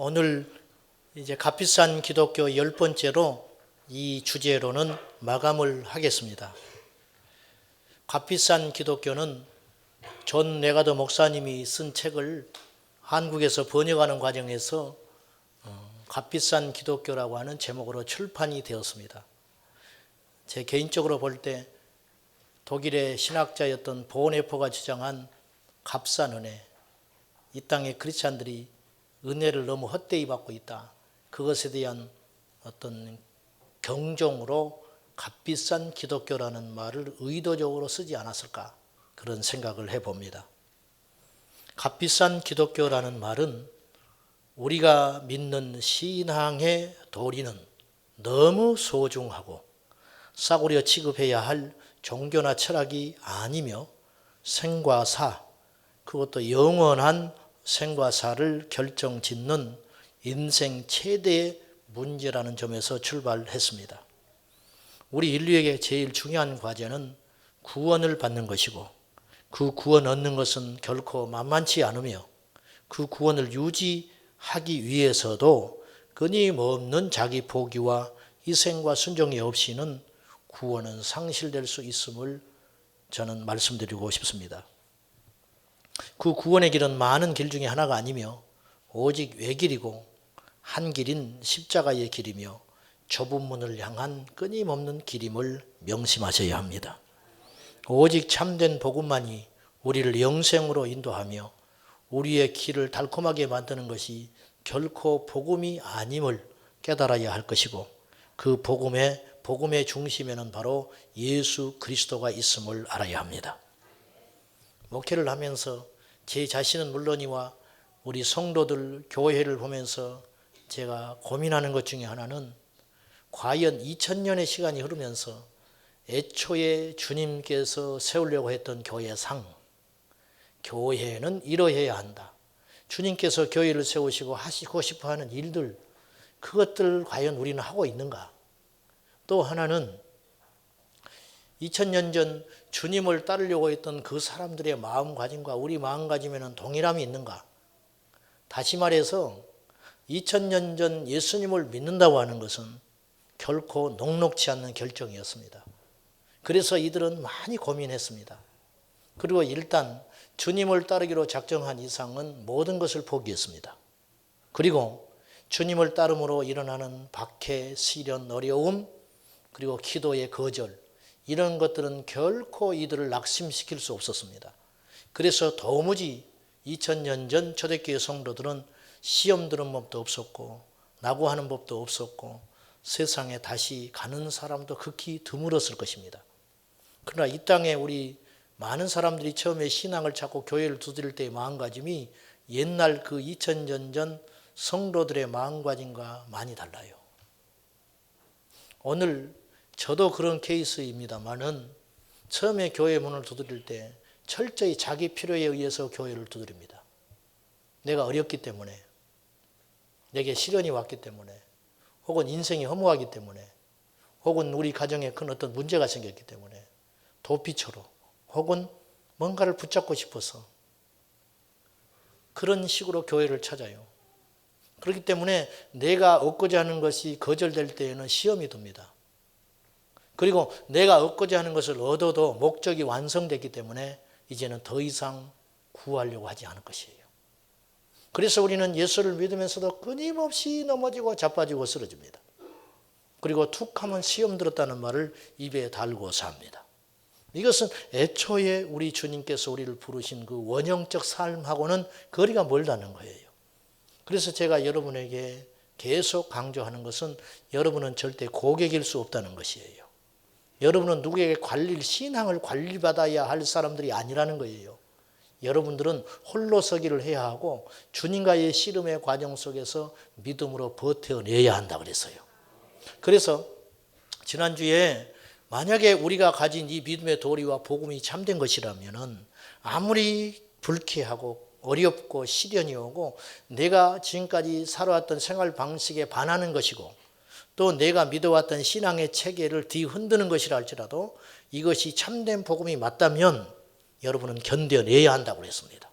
오늘 이제 값비싼 기독교 10번째로 이 주제로는 마감을 하겠습니다. 값비싼 기독교는 존 레가드 목사님이 쓴 책을 한국에서 번역하는 과정에서 값비싼 기독교라고 하는 제목으로 출판이 되었습니다. 제 개인적으로 볼 때 독일의 신학자였던 보네포가 주장한 값싼 은혜, 이 땅의 크리스찬들이 은혜를 너무 헛되이 받고 있다. 그것에 대한 어떤 경종으로 값비싼 기독교라는 말을 의도적으로 쓰지 않았을까, 그런 생각을 해봅니다. 값비싼 기독교라는 말은 우리가 믿는 신앙의 도리는 너무 소중하고 싸구려 취급해야 할 종교나 철학이 아니며 생과 사, 그것도 영원한 생과 사를 결정짓는 인생 최대의 문제라는 점에서 출발했습니다. 우리 인류에게 제일 중요한 과제는 구원을 받는 것이고, 그 구원 얻는 것은 결코 만만치 않으며, 그 구원을 유지하기 위해서도 끊임없는 자기 포기와 희생과 순종이 없이는 구원은 상실될 수 있음을 저는 말씀드리고 싶습니다. 그 구원의 길은 많은 길 중에 하나가 아니며 오직 외길이고 한 길인 십자가의 길이며 좁은 문을 향한 끊임없는 길임을 명심하셔야 합니다. 오직 참된 복음만이 우리를 영생으로 인도하며 우리의 길을 달콤하게 만드는 것이 결코 복음이 아님을 깨달아야 할 것이고, 그 복음의 중심에는 바로 예수 그리스도가 있음을 알아야 합니다. 목회를 하면서 제 자신은 물론이와 우리 성도들 교회를 보면서 제가 고민하는 것 중에 하나는, 과연 2000년의 시간이 흐르면서 애초에 주님께서 세우려고 했던 교회상, 교회는 이러해야 한다, 주님께서 교회를 세우시고 하시고 싶어하는 일들, 그것들 과연 우리는 하고 있는가? 또 하나는 2000년 전 주님을 따르려고 했던 그 사람들의 마음가짐과 우리 마음가짐에는 동일함이 있는가? 다시 말해서 2000년 전 예수님을 믿는다고 하는 것은 결코 녹록지 않는 결정이었습니다. 그래서 이들은 많이 고민했습니다. 그리고 일단 주님을 따르기로 작정한 이상은 모든 것을 포기했습니다. 그리고 주님을 따름으로 일어나는 박해, 시련, 어려움, 그리고 기도의 거절, 이런 것들은 결코 이들을 낙심시킬 수 없었습니다. 그래서 도무지 2000년 전 초대교회 성도들은 시험 드는 법도 없었고 낙오하는 법도 없었고 세상에 다시 가는 사람도 극히 드물었을 것입니다. 그러나 이 땅에 우리 많은 사람들이 처음에 신앙을 찾고 교회를 두드릴 때의 마음가짐이 옛날 그 2000년 전 성도들의 마음가짐과 많이 달라요. 오늘 저도 그런 케이스입니다만은 처음에 교회 문을 두드릴 때 철저히 자기 필요에 의해서 교회를 두드립니다. 내가 어렵기 때문에, 내게 시련이 왔기 때문에, 혹은 인생이 허무하기 때문에, 혹은 우리 가정에 큰 어떤 문제가 생겼기 때문에, 도피처로, 혹은 뭔가를 붙잡고 싶어서 그런 식으로 교회를 찾아요. 그렇기 때문에 내가 얻고자 하는 것이 거절될 때에는 시험이 듭니다. 그리고 내가 얻고자 하는 것을 얻어도 목적이 완성됐기 때문에 이제는 더 이상 구하려고 하지 않을 것이에요. 그래서 우리는 예수를 믿으면서도 끊임없이 넘어지고 자빠지고 쓰러집니다. 그리고 툭 하면 시험 들었다는 말을 입에 달고 삽니다. 이것은 애초에 우리 주님께서 우리를 부르신 그 원형적 삶하고는 거리가 멀다는 거예요. 그래서 제가 여러분에게 계속 강조하는 것은, 여러분은 절대 고객일 수 없다는 것이에요. 여러분은 누구에게 신앙을 관리받아야 할 사람들이 아니라는 거예요. 여러분들은 홀로서기를 해야 하고 주님과의 씨름의 과정 속에서 믿음으로 버텨내야 한다 그랬어요. 그래서 지난주에 만약에 우리가 가진 이 믿음의 도리와 복음이 참된 것이라면, 아무리 불쾌하고 어렵고 시련이 오고 내가 지금까지 살아왔던 생활 방식에 반하는 것이고 또 내가 믿어왔던 신앙의 체계를 뒤흔드는 것이라 할지라도 이것이 참된 복음이 맞다면 여러분은 견뎌내야 한다고 그랬습니다.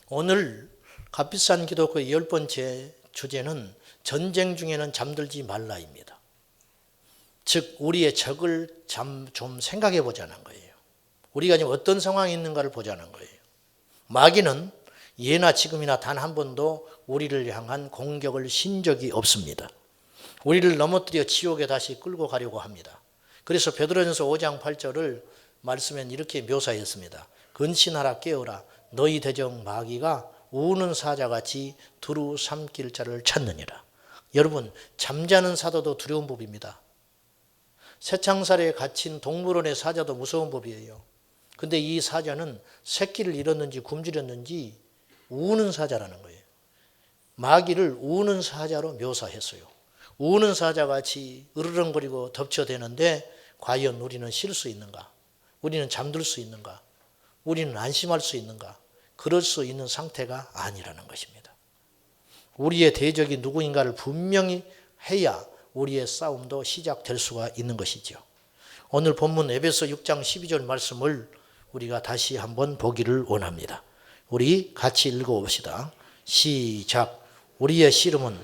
오늘 값비싼 기독교의 10번째 주제는 전쟁 중에는 잠들지 말라입니다. 즉 우리의 적을 좀 생각해 보자는 거예요. 우리가 지금 어떤 상황에 있는가를 보자는 거예요. 마귀는 예나 지금이나 단 한 번도 우리를 향한 공격을 신 적이 없습니다. 우리를 넘어뜨려 지옥에 다시 끌고 가려고 합니다. 그래서 베드로전서 5장 8절을 말씀엔 이렇게 묘사했습니다. 근신하라 깨어라 너희 대적 마귀가 우는 사자같이 두루 삼킬 자를 찾느니라. 여러분 잠자는 사자도 두려운 법입니다. 새창살에 갇힌 동물원의 사자도 무서운 법이에요. 근데 이 사자는 새끼를 잃었는지 굶주렸는지 우는 사자라는 거예요. 마귀를 우는 사자로 묘사했어요. 우는 사자같이 으르렁거리고 덮쳐대는데 과연 우리는 쉴 수 있는가? 우리는 잠들 수 있는가? 우리는 안심할 수 있는가? 그럴 수 있는 상태가 아니라는 것입니다. 우리의 대적이 누구인가를 분명히 해야 우리의 싸움도 시작될 수가 있는 것이죠. 오늘 본문 에베소 6장 12절 말씀을 우리가 다시 한번 보기를 원합니다. 우리 같이 읽어봅시다. 시작. 우리의 씨름은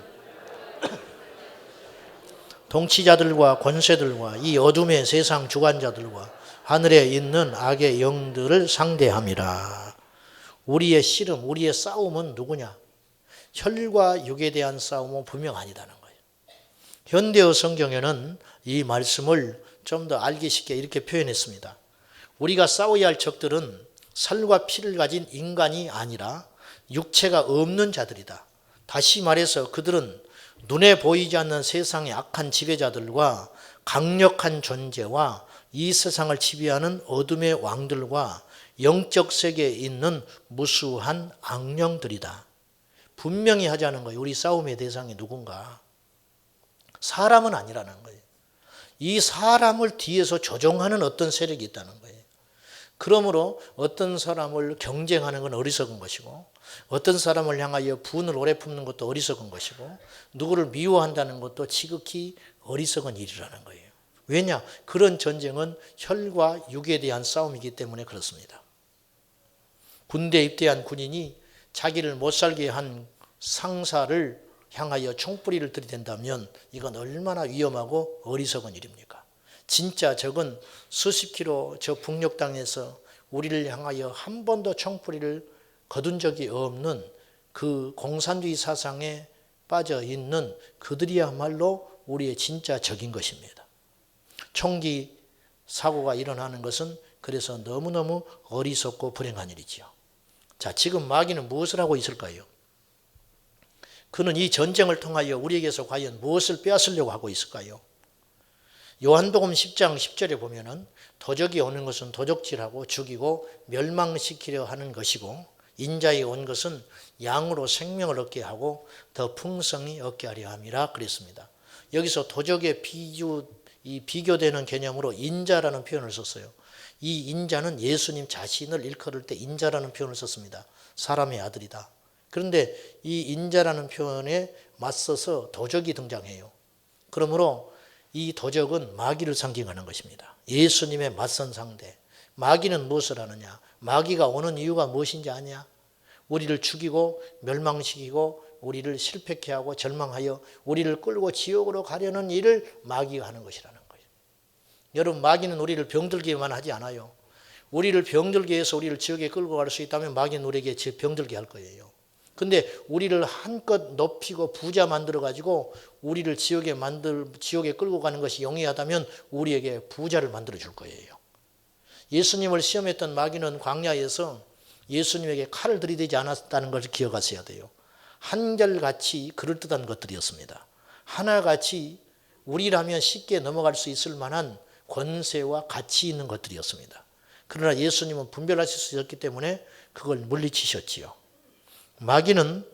통치자들과 권세들과 이 어둠의 세상 주관자들과 하늘에 있는 악의 영들을 상대함이라. 우리의 씨름, 우리의 싸움은 누구냐? 혈과 육에 대한 싸움은 분명 아니다는 거예요. 현대어 성경에는 이 말씀을 좀 더 알기 쉽게 이렇게 표현했습니다. 우리가 싸워야 할 적들은 살과 피를 가진 인간이 아니라 육체가 없는 자들이다. 다시 말해서 그들은 눈에 보이지 않는 세상의 악한 지배자들과 강력한 존재와 이 세상을 지배하는 어둠의 왕들과 영적 세계에 있는 무수한 악령들이다. 분명히 하자는 거예요. 우리 싸움의 대상이 누군가. 사람은 아니라는 거예요. 이 사람을 뒤에서 조종하는 어떤 세력이 있다는 거예요. 그러므로 어떤 사람을 경쟁하는 건 어리석은 것이고 어떤 사람을 향하여 분을 오래 품는 것도 어리석은 것이고 누구를 미워한다는 것도 지극히 어리석은 일이라는 거예요. 왜냐? 그런 전쟁은 혈과 육에 대한 싸움이기 때문에 그렇습니다. 군대에 입대한 군인이 자기를 못 살게 한 상사를 향하여 총뿌리를 들이댄다면 이건 얼마나 위험하고 어리석은 일입니까? 진짜 적은 수십 킬로 저 북녘 땅에서 우리를 향하여 한 번도 총뿌리를 거둔 적이 없는 그 공산주의 사상에 빠져 있는 그들이야말로 우리의 진짜 적인 것입니다. 총기 사고가 일어나는 것은 그래서 너무너무 어리석고 불행한 일이지요. 자, 지금 마귀는 무엇을 하고 있을까요? 그는 이 전쟁을 통하여 우리에게서 과연 무엇을 빼앗으려고 하고 있을까요? 요한복음 10장 10절에 보면은 도적이 오는 것은 도적질하고 죽이고 멸망시키려 하는 것이고 인자에 온 것은 양으로 생명을 얻게 하고 더 풍성히 얻게 하려 함이라 그랬습니다. 여기서 도적의 비교되는 개념으로 인자라는 표현을 썼어요. 이 인자는 예수님 자신을 일컬을 때 인자라는 표현을 썼습니다. 사람의 아들이다. 그런데 이 인자라는 표현에 맞서서 도적이 등장해요. 그러므로 이 도적은 마귀를 상징하는 것입니다. 예수님의 맞선 상대. 마귀는 무엇을 하느냐? 마귀가 오는 이유가 무엇인지 아냐? 우리를 죽이고 멸망시키고 우리를 실패케 하고 절망하여 우리를 끌고 지옥으로 가려는 일을 마귀가 하는 것이라는 거예요. 여러분, 마귀는 우리를 병들게만 하지 않아요. 우리를 병들게 해서 우리를 지옥에 끌고 갈 수 있다면 마귀는 우리에게 병들게 할 거예요. 근데 우리를 한껏 높이고 부자 만들어 가지고 우리를 지옥에 끌고 가는 것이 용이하다면 우리에게 부자를 만들어 줄 거예요. 예수님을 시험했던 마귀는 광야에서 예수님에게 칼을 들이대지 않았다는 것을 기억하셔야 돼요. 한결같이 그럴듯한 것들이었습니다. 하나같이 우리라면 쉽게 넘어갈 수 있을 만한 권세와 가치 있는 것들이었습니다. 그러나 예수님은 분별하실 수 있었기 때문에 그걸 물리치셨지요. 마귀는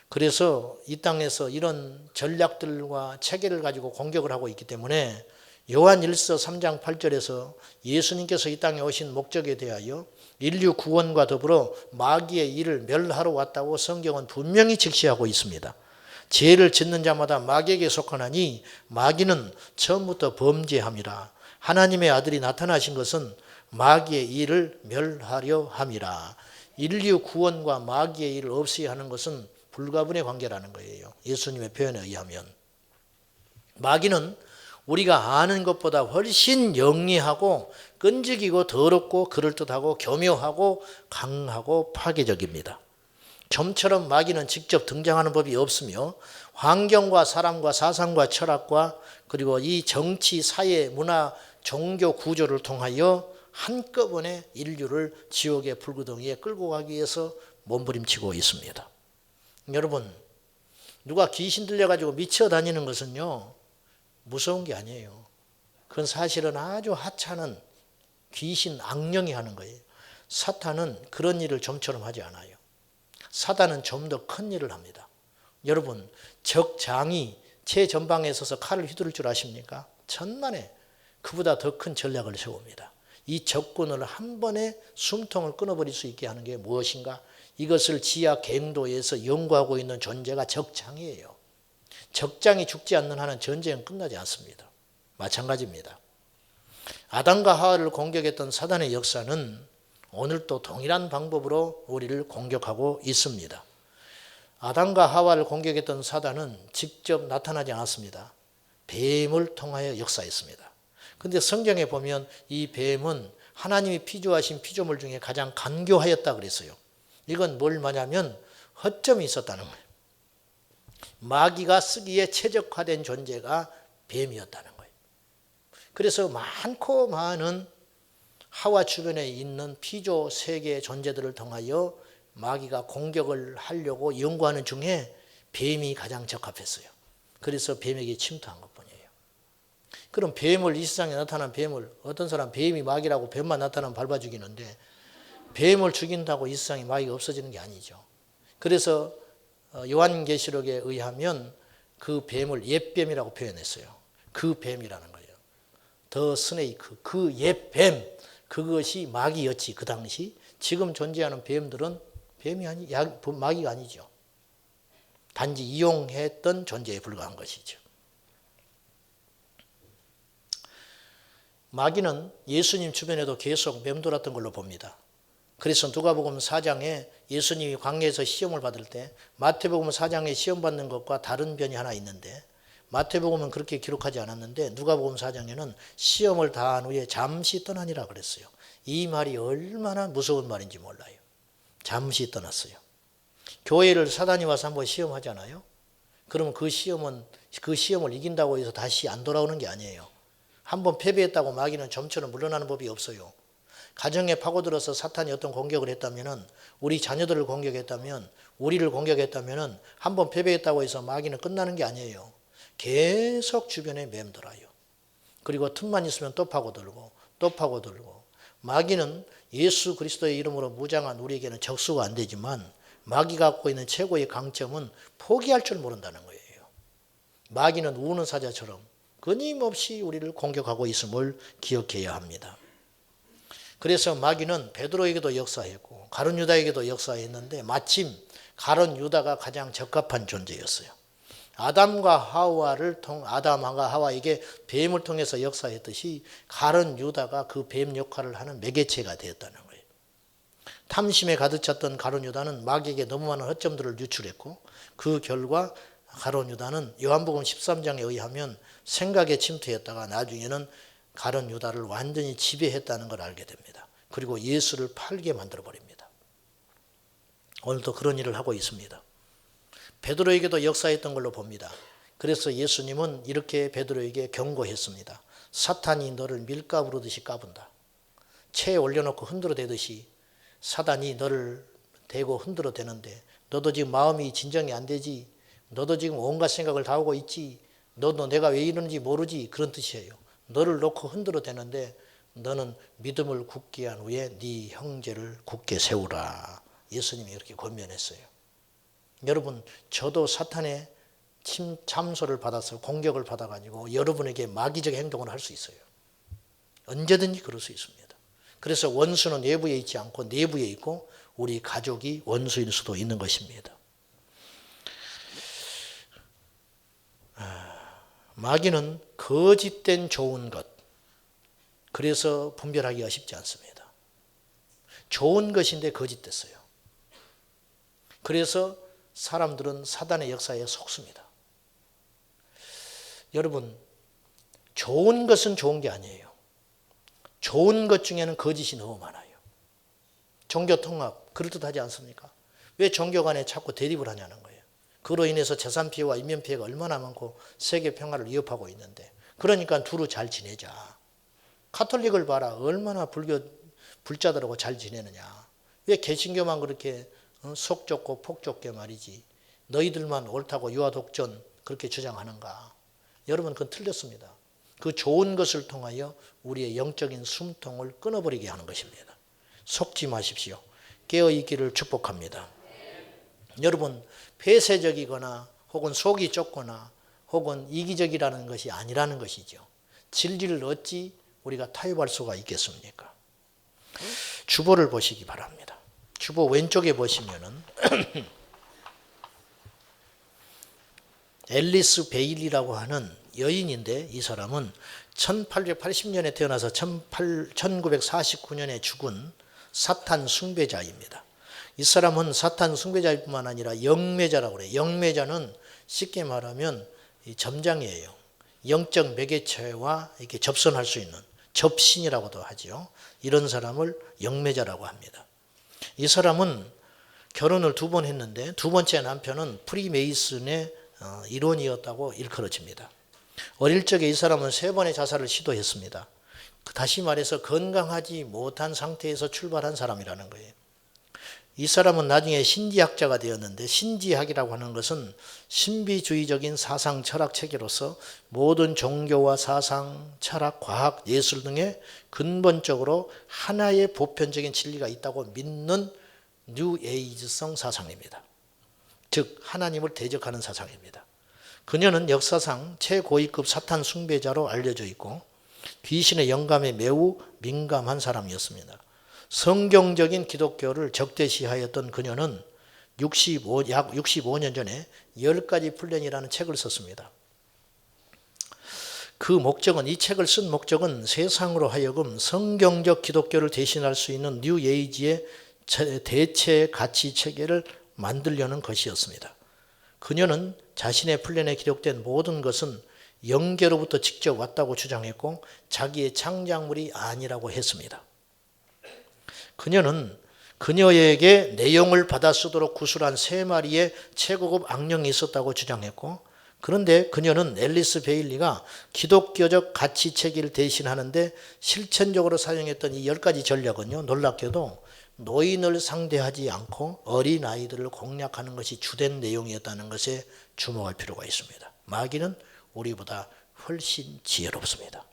그래서 이 땅에서 이런 전략들과 체계를 가지고 공격을 하고 있기 때문에 요한 1서 3장 8절에서 예수님께서 이 땅에 오신 목적에 대하여 인류 구원과 더불어 마귀의 일을 멸하러 왔다고 성경은 분명히 직시하고 있습니다. 죄를 짓는 자마다 마귀에게 속하나니 마귀는 처음부터 범죄함이라. 하나님의 아들이 나타나신 것은 마귀의 일을 멸하려 함이라. 인류 구원과 마귀의 일을 없애야 하는 것은 불가분의 관계라는 거예요. 예수님의 표현에 의하면. 마귀는 우리가 아는 것보다 훨씬 영리하고 끈질기고 더럽고 그럴듯하고 교묘하고 강하고 파괴적입니다. 좀처럼 마귀는 직접 등장하는 법이 없으며 환경과 사람과 사상과 철학과 그리고 이 정치, 사회, 문화, 종교 구조를 통하여 한꺼번에 인류를 지옥의 불구덩이에 끌고 가기 위해서 몸부림치고 있습니다. 여러분, 누가 귀신 들려가지고 미쳐 다니는 것은요, 무서운 게 아니에요. 그건 사실은 아주 하찮은 귀신, 악령이 하는 거예요. 사탄은 그런 일을 좀처럼 하지 않아요. 사단은 좀 더 큰 일을 합니다. 여러분, 적장이 최전방에 서서 칼을 휘두를 줄 아십니까? 천만에 그보다 더 큰 전략을 세웁니다. 이 적군을 한 번에 숨통을 끊어버릴 수 있게 하는 게 무엇인가? 이것을 지하 갱도에서 연구하고 있는 존재가 적장이에요. 적장이 죽지 않는 한은 전쟁은 끝나지 않습니다. 마찬가지입니다. 아담과 하와를 공격했던 사단의 역사는 오늘도 동일한 방법으로 우리를 공격하고 있습니다. 아담과 하와를 공격했던 사단은 직접 나타나지 않았습니다. 뱀을 통하여 역사했습니다. 그런데 성경에 보면 이 뱀은 하나님이 피조하신 피조물 중에 가장 간교하였다 그랬어요. 이건 뭘 말하냐면 허점이 있었다는 거예요. 마귀가 쓰기에 최적화된 존재가 뱀이었다는 거예요. 그래서 많고 많은 하와 주변에 있는 피조 세계의 존재들을 통하여 마귀가 공격을 하려고 연구하는 중에 뱀이 가장 적합했어요. 그래서 뱀에게 침투한 것뿐이에요. 그럼 뱀을, 이 세상에 나타난 뱀을, 어떤 사람 뱀이 마귀라고 뱀만 나타나면 밟아 죽이는데 뱀을 죽인다고 이 세상에 마귀가 없어지는 게 아니죠. 그래서 요한계시록에 의하면 그 뱀을 옛뱀이라고 표현했어요. 그 뱀이라는 거예요. 더 스네이크, 그 옛뱀, 그것이 마귀였지 그 당시. 지금 존재하는 뱀들은 마귀가 아니죠. 단지 이용했던 존재에 불과한 것이죠. 마귀는 예수님 주변에도 계속 맴돌았던 걸로 봅니다. 그래서 누가복음 4장에 예수님이 광야에서 시험을 받을 때 마태복음 4장에 시험 받는 것과 다른 변이 하나 있는데 마태복음은 그렇게 기록하지 않았는데 누가복음 4장에는 시험을 다한 후에 잠시 떠나니라 그랬어요. 이 말이 얼마나 무서운 말인지 몰라요. 잠시 떠났어요. 교회를 사단이 와서 한번 시험하잖아요. 그러면 그 시험을 이긴다고 해서 다시 안 돌아오는 게 아니에요. 한번 패배했다고 마귀는 좀처럼 물러나는 법이 없어요. 가정에 파고들어서 사탄이 어떤 공격을 했다면, 우리 자녀들을 공격했다면, 우리를 공격했다면 한번 패배했다고 해서 마귀는 끝나는 게 아니에요. 계속 주변에 맴돌아요. 그리고 틈만 있으면 또 파고들고 또 파고들고. 마귀는 예수 그리스도의 이름으로 무장한 우리에게는 적수가 안 되지만 마귀가 갖고 있는 최고의 강점은 포기할 줄 모른다는 거예요. 마귀는 우는 사자처럼 끊임없이 우리를 공격하고 있음을 기억해야 합니다. 그래서 마귀는 베드로에게도 역사했고 가룟 유다에게도 역사했는데 마침 가룟 유다가 가장 적합한 존재였어요. 아담과 하와에게 뱀을 통해서 역사했듯이 가룟 유다가 그 뱀 역할을 하는 매개체가 되었다는 거예요. 탐심에 가득 찼던 가룟 유다는 마귀에게 너무 많은 허점들을 유출했고 그 결과 가룟 유다는 요한복음 13장에 의하면 생각에 침투했다가 나중에는 가룟 유다를 완전히 지배했다는 걸 알게 됩니다. 그리고 예수를 팔게 만들어버립니다. 오늘도 그런 일을 하고 있습니다. 베드로에게도 역사했던 걸로 봅니다. 그래서 예수님은 이렇게 베드로에게 경고했습니다. 사탄이 너를 밀가부로 듯이 까분다. 체에 올려놓고 흔들어대듯이 사단이 너를 대고 흔들어대는데 너도 지금 마음이 진정이 안 되지. 너도 지금 온갖 생각을 다 하고 있지. 너도 내가 왜 이러는지 모르지. 그런 뜻이에요. 너를 놓고 흔들어대는데 너는 믿음을 굳게 한 후에 네 형제를 굳게 세우라. 예수님이 이렇게 권면했어요. 여러분, 저도 사탄의 참소를 받아서 공격을 받아가지고 여러분에게 마귀적 행동을 할 수 있어요. 언제든지 그럴 수 있습니다. 그래서 원수는 외부에 있지 않고 내부에 있고 우리 가족이 원수일 수도 있는 것입니다. 마귀는 거짓된 좋은 것, 그래서 분별하기가 쉽지 않습니다. 좋은 것인데 거짓됐어요. 그래서 사람들은 사단의 역사에 속습니다. 여러분, 좋은 것은 좋은 게 아니에요. 좋은 것 중에는 거짓이 너무 많아요. 종교통합 그럴듯하지 않습니까? 왜 종교 간에 자꾸 대립을 하냐는 거예요. 그로 인해서 재산 피해와 인면 피해가 얼마나 많고 세계 평화를 위협하고 있는데, 그러니까 두루 잘 지내자. 가톨릭을 봐라. 얼마나 불자들하고 잘 지내느냐. 왜 개신교만 그렇게 속 좁고 폭 좁게 말이지. 너희들만 옳다고 유아독전 그렇게 주장하는가. 여러분, 그건 틀렸습니다. 그 좋은 것을 통하여 우리의 영적인 숨통을 끊어버리게 하는 것입니다. 속지 마십시오. 깨어있기를 축복합니다. 여러분, 폐쇄적이거나 혹은 속이 좁거나 혹은 이기적이라는 것이 아니라는 것이죠. 진리를 어찌 우리가 타협할 수가 있겠습니까? 주보를 보시기 바랍니다. 주보 왼쪽에 보시면은 앨리스 베일리라고 하는 여인인데, 이 사람은 1880년에 태어나서 1949년에 죽은 사탄 숭배자입니다. 이 사람은 사탄 숭배자일 뿐만 아니라 영매자라고 그래요. 영매자는 쉽게 말하면 점장이에요. 영적 매개체와 이렇게 접선할 수 있는 접신이라고도 하죠. 이런 사람을 영매자라고 합니다. 이 사람은 결혼을 2번 했는데 두 번째 남편은 프리메이슨의 일원이었다고 일컬어집니다. 어릴 적에 이 사람은 3번의 자살을 시도했습니다. 다시 말해서 건강하지 못한 상태에서 출발한 사람이라는 거예요. 이 사람은 나중에 신지학자가 되었는데, 신지학이라고 하는 것은 신비주의적인 사상 철학 체계로서 모든 종교와 사상, 철학, 과학, 예술 등에 근본적으로 하나의 보편적인 진리가 있다고 믿는 뉴에이지성 사상입니다. 즉 하나님을 대적하는 사상입니다. 그녀는 역사상 최고위급 사탄 숭배자로 알려져 있고 귀신의 영감에 매우 민감한 사람이었습니다. 성경적인 기독교를 적대시하였던 그녀는 약 65년 전에 10가지 플랜이라는 책을 썼습니다. 그 목적은, 이 책을 쓴 목적은 세상으로 하여금 성경적 기독교를 대신할 수 있는 뉴 에이지의 대체 가치 체계를 만들려는 것이었습니다. 그녀는 자신의 플랜에 기록된 모든 것은 영계로부터 직접 왔다고 주장했고 자기의 창작물이 아니라고 했습니다. 그녀는 그녀에게 내용을 받아 쓰도록 구술한 3마리의 최고급 악령이 있었다고 주장했고, 그런데 그녀는 앨리스 베일리가 기독교적 가치 체계를 대신하는데 실천적으로 사용했던 이 10가지 전략은요, 놀랍게도 노인을 상대하지 않고 어린아이들을 공략하는 것이 주된 내용이었다는 것에 주목할 필요가 있습니다. 마귀는 우리보다 훨씬 지혜롭습니다.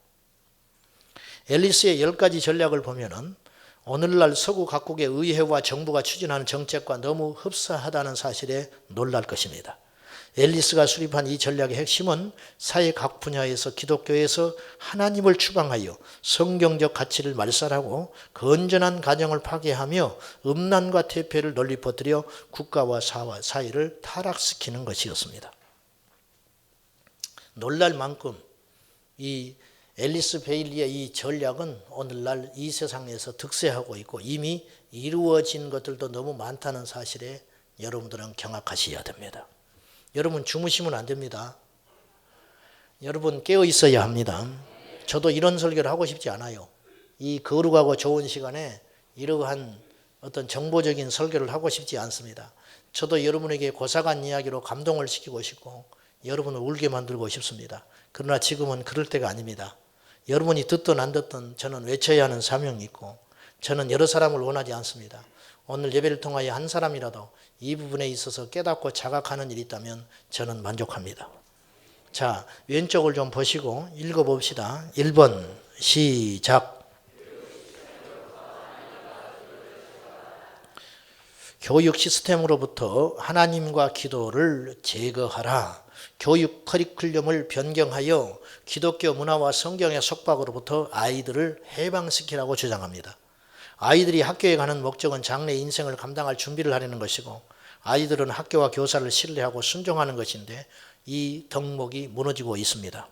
앨리스의 10가지 전략을 보면은 오늘날 서구 각국의 의회와 정부가 추진하는 정책과 너무 흡사하다는 사실에 놀랄 것입니다. 앨리스가 수립한 이 전략의 핵심은 사회 각 분야에서 기독교에서 하나님을 추방하여 성경적 가치를 말살하고 건전한 가정을 파괴하며 음란과 퇴폐를 널리 퍼뜨려 국가와 사회를 타락시키는 것이었습니다. 놀랄 만큼 이 앨리스 베일리의 이 전략은 오늘날 이 세상에서 득세하고 있고 이미 이루어진 것들도 너무 많다는 사실에 여러분들은 경악하셔야 됩니다. 여러분 주무시면 안 됩니다. 여러분 깨어 있어야 합니다. 저도 이런 설교를 하고 싶지 않아요. 이 거룩하고 좋은 시간에 이러한 어떤 정보적인 설교를 하고 싶지 않습니다. 저도 여러분에게 고사관 이야기로 감동을 시키고 싶고 여러분을 울게 만들고 싶습니다. 그러나 지금은 그럴 때가 아닙니다. 여러분이 듣든 안 듣든 저는 외쳐야 하는 사명이 있고 저는 여러 사람을 원하지 않습니다. 오늘 예배를 통하여 한 사람이라도 이 부분에 있어서 깨닫고 자각하는 일이 있다면 저는 만족합니다. 자, 왼쪽을 좀 보시고 읽어봅시다. 1번 시작. 교육 시스템으로부터 하나님과 기도를 제거하라. 교육 커리큘럼을 변경하여 기독교 문화와 성경의 속박으로부터 아이들을 해방시키라고 주장합니다. 아이들이 학교에 가는 목적은 장래 인생을 감당할 준비를 하려는 것이고 아이들은 학교와 교사를 신뢰하고 순종하는 것인데 이 덕목이 무너지고 있습니다.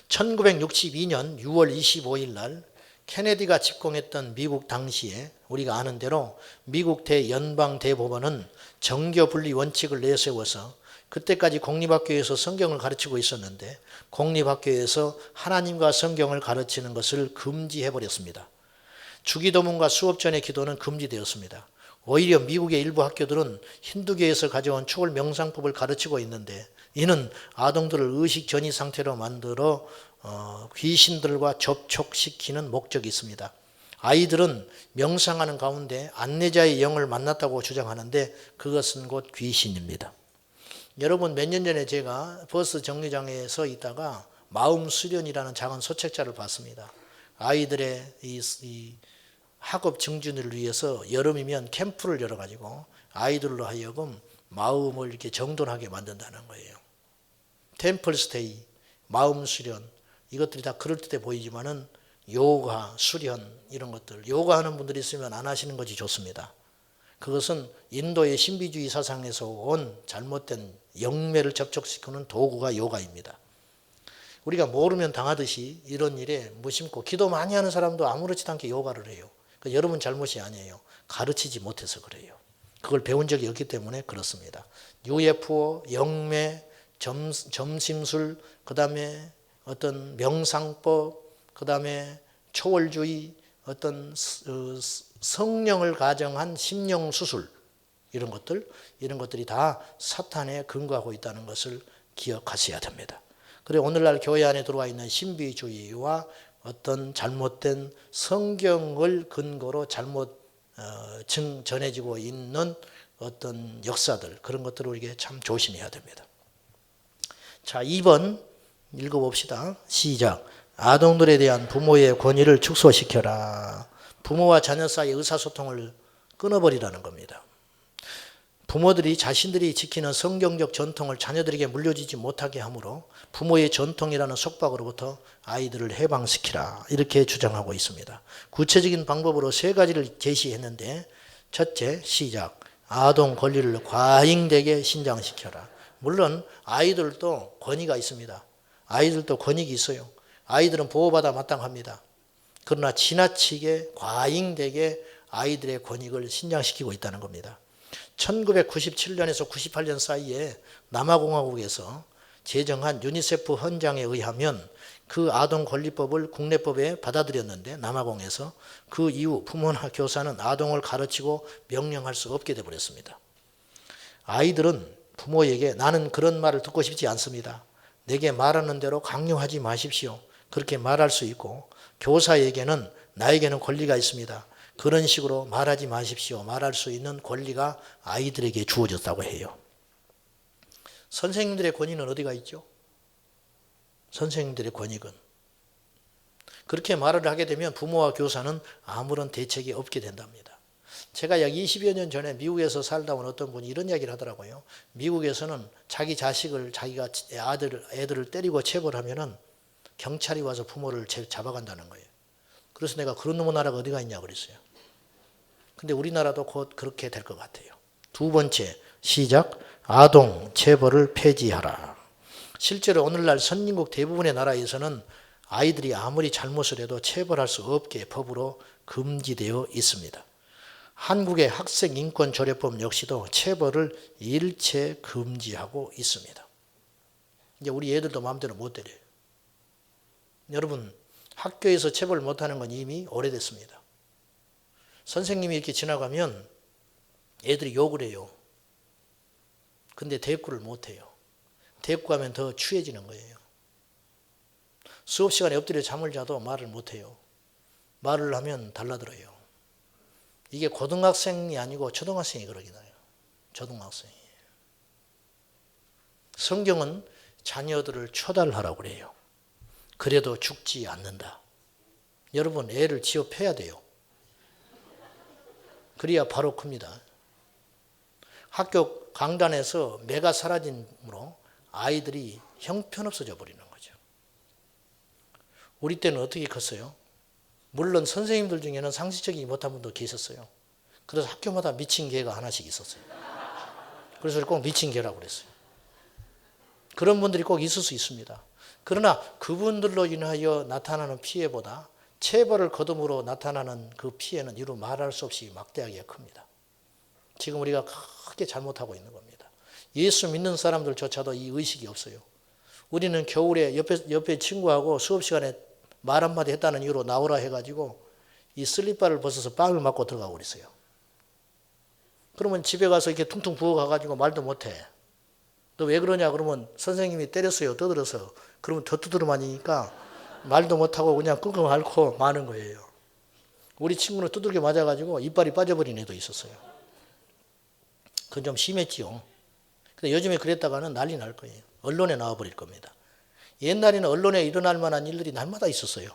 1962년 6월 25일 날 케네디가 집권했던 미국 당시에 우리가 아는 대로 미국 대연방대법원은 정교 분리 원칙을 내세워서 그때까지 공립학교에서 성경을 가르치고 있었는데 공립학교에서 하나님과 성경을 가르치는 것을 금지해버렸습니다. 주기도문과 수업 전의 기도는 금지되었습니다. 오히려 미국의 일부 학교들은 힌두교에서 가져온 초월 명상법을 가르치고 있는데 이는 아동들을 의식 전이 상태로 만들어 귀신들과 접촉시키는 목적이 있습니다. 아이들은 명상하는 가운데 안내자의 영을 만났다고 주장하는데 그것은 곧 귀신입니다. 여러분, 몇 년 전에 제가 버스 정류장에 서 있다가 마음 수련이라는 작은 소책자를 봤습니다. 아이들의 이 학업 증진을 위해서 여름이면 캠프를 열어가지고 아이들로 하여금 마음을 이렇게 정돈하게 만든다는 거예요. 템플스테이, 마음 수련, 이것들이 다 그럴듯해 보이지만은 요가, 수련 이런 것들, 요가하는 분들이 있으면 안 하시는 것이 좋습니다. 그것은 인도의 신비주의 사상에서 온 잘못된 영매를 접촉시키는 도구가 요가입니다. 우리가 모르면 당하듯이 이런 일에 무심코 기도 많이 하는 사람도 아무렇지도 않게 요가를 해요. 그러니까 여러분 잘못이 아니에요. 가르치지 못해서 그래요. 그걸 배운 적이 없기 때문에 그렇습니다. UFO, 영매, 점심술, 그 다음에 어떤 명상법, 그 다음에 초월주의, 어떤 성령을 가정한 심령수술 이런 것들이 다 사탄에 근거하고 있다는 것을 기억하셔야 됩니다. 그리고 오늘날 교회 안에 들어와 있는 신비주의와 어떤 잘못된 성경을 근거로 잘못 전해지고 있는 어떤 역사들, 그런 것들을 우리에게 참 조심해야 됩니다. 자, 2번 읽어봅시다. 시작. 아동들에 대한 부모의 권위를 축소시켜라. 부모와 자녀 사이의 의사소통을 끊어버리라는 겁니다. 부모들이 자신들이 지키는 성경적 전통을 자녀들에게 물려주지 못하게 하므로 부모의 전통이라는 속박으로부터 아이들을 해방시키라, 이렇게 주장하고 있습니다. 구체적인 방법으로 3가지를 제시했는데, 첫째, 시작. 아동 권리를 과잉되게 신장시켜라. 물론 아이들도 권위가 있습니다. 아이들도 권익이 있어요. 아이들은 보호받아 마땅합니다. 그러나 지나치게 과잉되게 아이들의 권익을 신장시키고 있다는 겁니다. 1997년에서 98년 사이에 남아공화국에서 제정한 유니세프 헌장에 의하면 그 아동권리법을 국내법에 받아들였는데, 남아공에서 그 이후 부모나 교사는 아동을 가르치고 명령할 수 없게 되어버렸습니다. 아이들은 부모에게 나는 그런 말을 듣고 싶지 않습니다, 내게 말하는 대로 강요하지 마십시오, 그렇게 말할 수 있고, 교사에게는 나에게는 권리가 있습니다, 그런 식으로 말하지 마십시오, 말할 수 있는 권리가 아이들에게 주어졌다고 해요. 선생님들의 권위는 어디가 있죠? 선생님들의 권익은 그렇게 말을 하게 되면 부모와 교사는 아무런 대책이 없게 된답니다. 제가 약 20여 년 전에 미국에서 살다 온 어떤 분이 이런 이야기를 하더라고요. 미국에서는 자기 자식을, 자기가 애들을 때리고 체벌하면은 경찰이 와서 부모를 잡아간다는 거예요. 그래서 내가 그런 놈의 나라가 어디가 있냐 그랬어요. 근데 우리나라도 곧 그렇게 될 것 같아요. 2번째, 시작. 아동 체벌을 폐지하라. 실제로 오늘날 선진국 대부분의 나라에서는 아이들이 아무리 잘못을 해도 체벌할 수 없게 법으로 금지되어 있습니다. 한국의 학생인권조례법 역시도 체벌을 일체 금지하고 있습니다. 이제 우리 애들도 마음대로 못 때려요. 여러분, 학교에서 체벌 못하는 건 이미 오래됐습니다. 선생님이 이렇게 지나가면 애들이 욕을 해요. 근데 대꾸를 못해요. 대꾸하면 더 추해지는 거예요. 수업 시간에 엎드려 잠을 자도 말을 못해요. 말을 하면 달라들어요. 이게 고등학생이 아니고 초등학생이 그러긴 해요. 초등학생이. 성경은 자녀들을 처달하라고 그래요. 그래도 죽지 않는다. 여러분, 애를 취업해야 돼요. 그래야 바로 큽니다. 학교 강단에서 매가 사라짐으로 아이들이 형편없어져 버리는 거죠. 우리 때는 어떻게 컸어요? 물론 선생님들 중에는 상식적이지 못한 분도 계셨어요. 그래서 학교마다 미친 개가 하나씩 있었어요. 그래서 꼭 미친 개라고 그랬어요. 그런 분들이 꼭 있을 수 있습니다. 그러나 그분들로 인하여 나타나는 피해보다 체벌을 거둠으로 나타나는 그 피해는 이루 말할 수 없이 막대하게 큽니다. 지금 우리가 크게 잘못하고 있는 겁니다. 예수 믿는 사람들조차도 이 의식이 없어요. 우리는 겨울에 옆에 친구하고 수업 시간에 말 한마디 했다는 이유로 나오라 해가지고 이 슬리퍼를 벗어서 빵을 맞고 들어가고 그랬어요. 그러면 집에 가서 이렇게 퉁퉁 부어가가지고 말도 못해. 너 왜 그러냐 그러면 선생님이 때렸어요. 떠들어서. 그러면 더 두드려 맞으니까 말도 못하고 그냥 끙끙 앓고 마는 거예요. 우리 친구는 두들겨 맞아가지고 이빨이 빠져버린 애도 있었어요. 그건 좀 심했지요. 근데 요즘에 그랬다가는 난리 날 거예요. 언론에 나와버릴 겁니다. 옛날에는 언론에 일어날 만한 일들이 날마다 있었어요.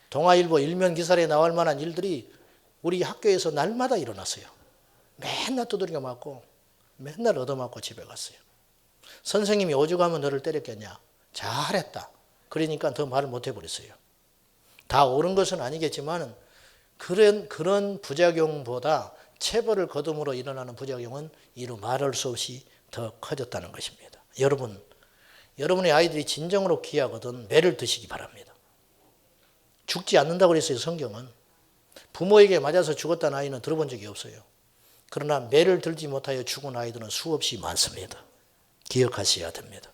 동아일보 일면 기사에 나올 만한 일들이 우리 학교에서 날마다 일어났어요. 맨날 두들겨 맞고 맨날 얻어맞고 집에 갔어요. 선생님이 오죽하면 너를 때렸겠냐. 잘했다. 그러니까 더 말을 못 해버렸어요. 다 옳은 것은 아니겠지만 그런 부작용보다 체벌을 거둠으로 일어나는 부작용은 이루 말할 수 없이 더 커졌다는 것입니다. 여러분의 아이들이 진정으로 귀하거든 매를 드시기 바랍니다. 죽지 않는다고 그랬어요. 성경은. 부모에게 맞아서 죽었다는 아이는 들어본 적이 없어요. 그러나 매를 들지 못하여 죽은 아이들은 수없이 많습니다. 기억하셔야 됩니다.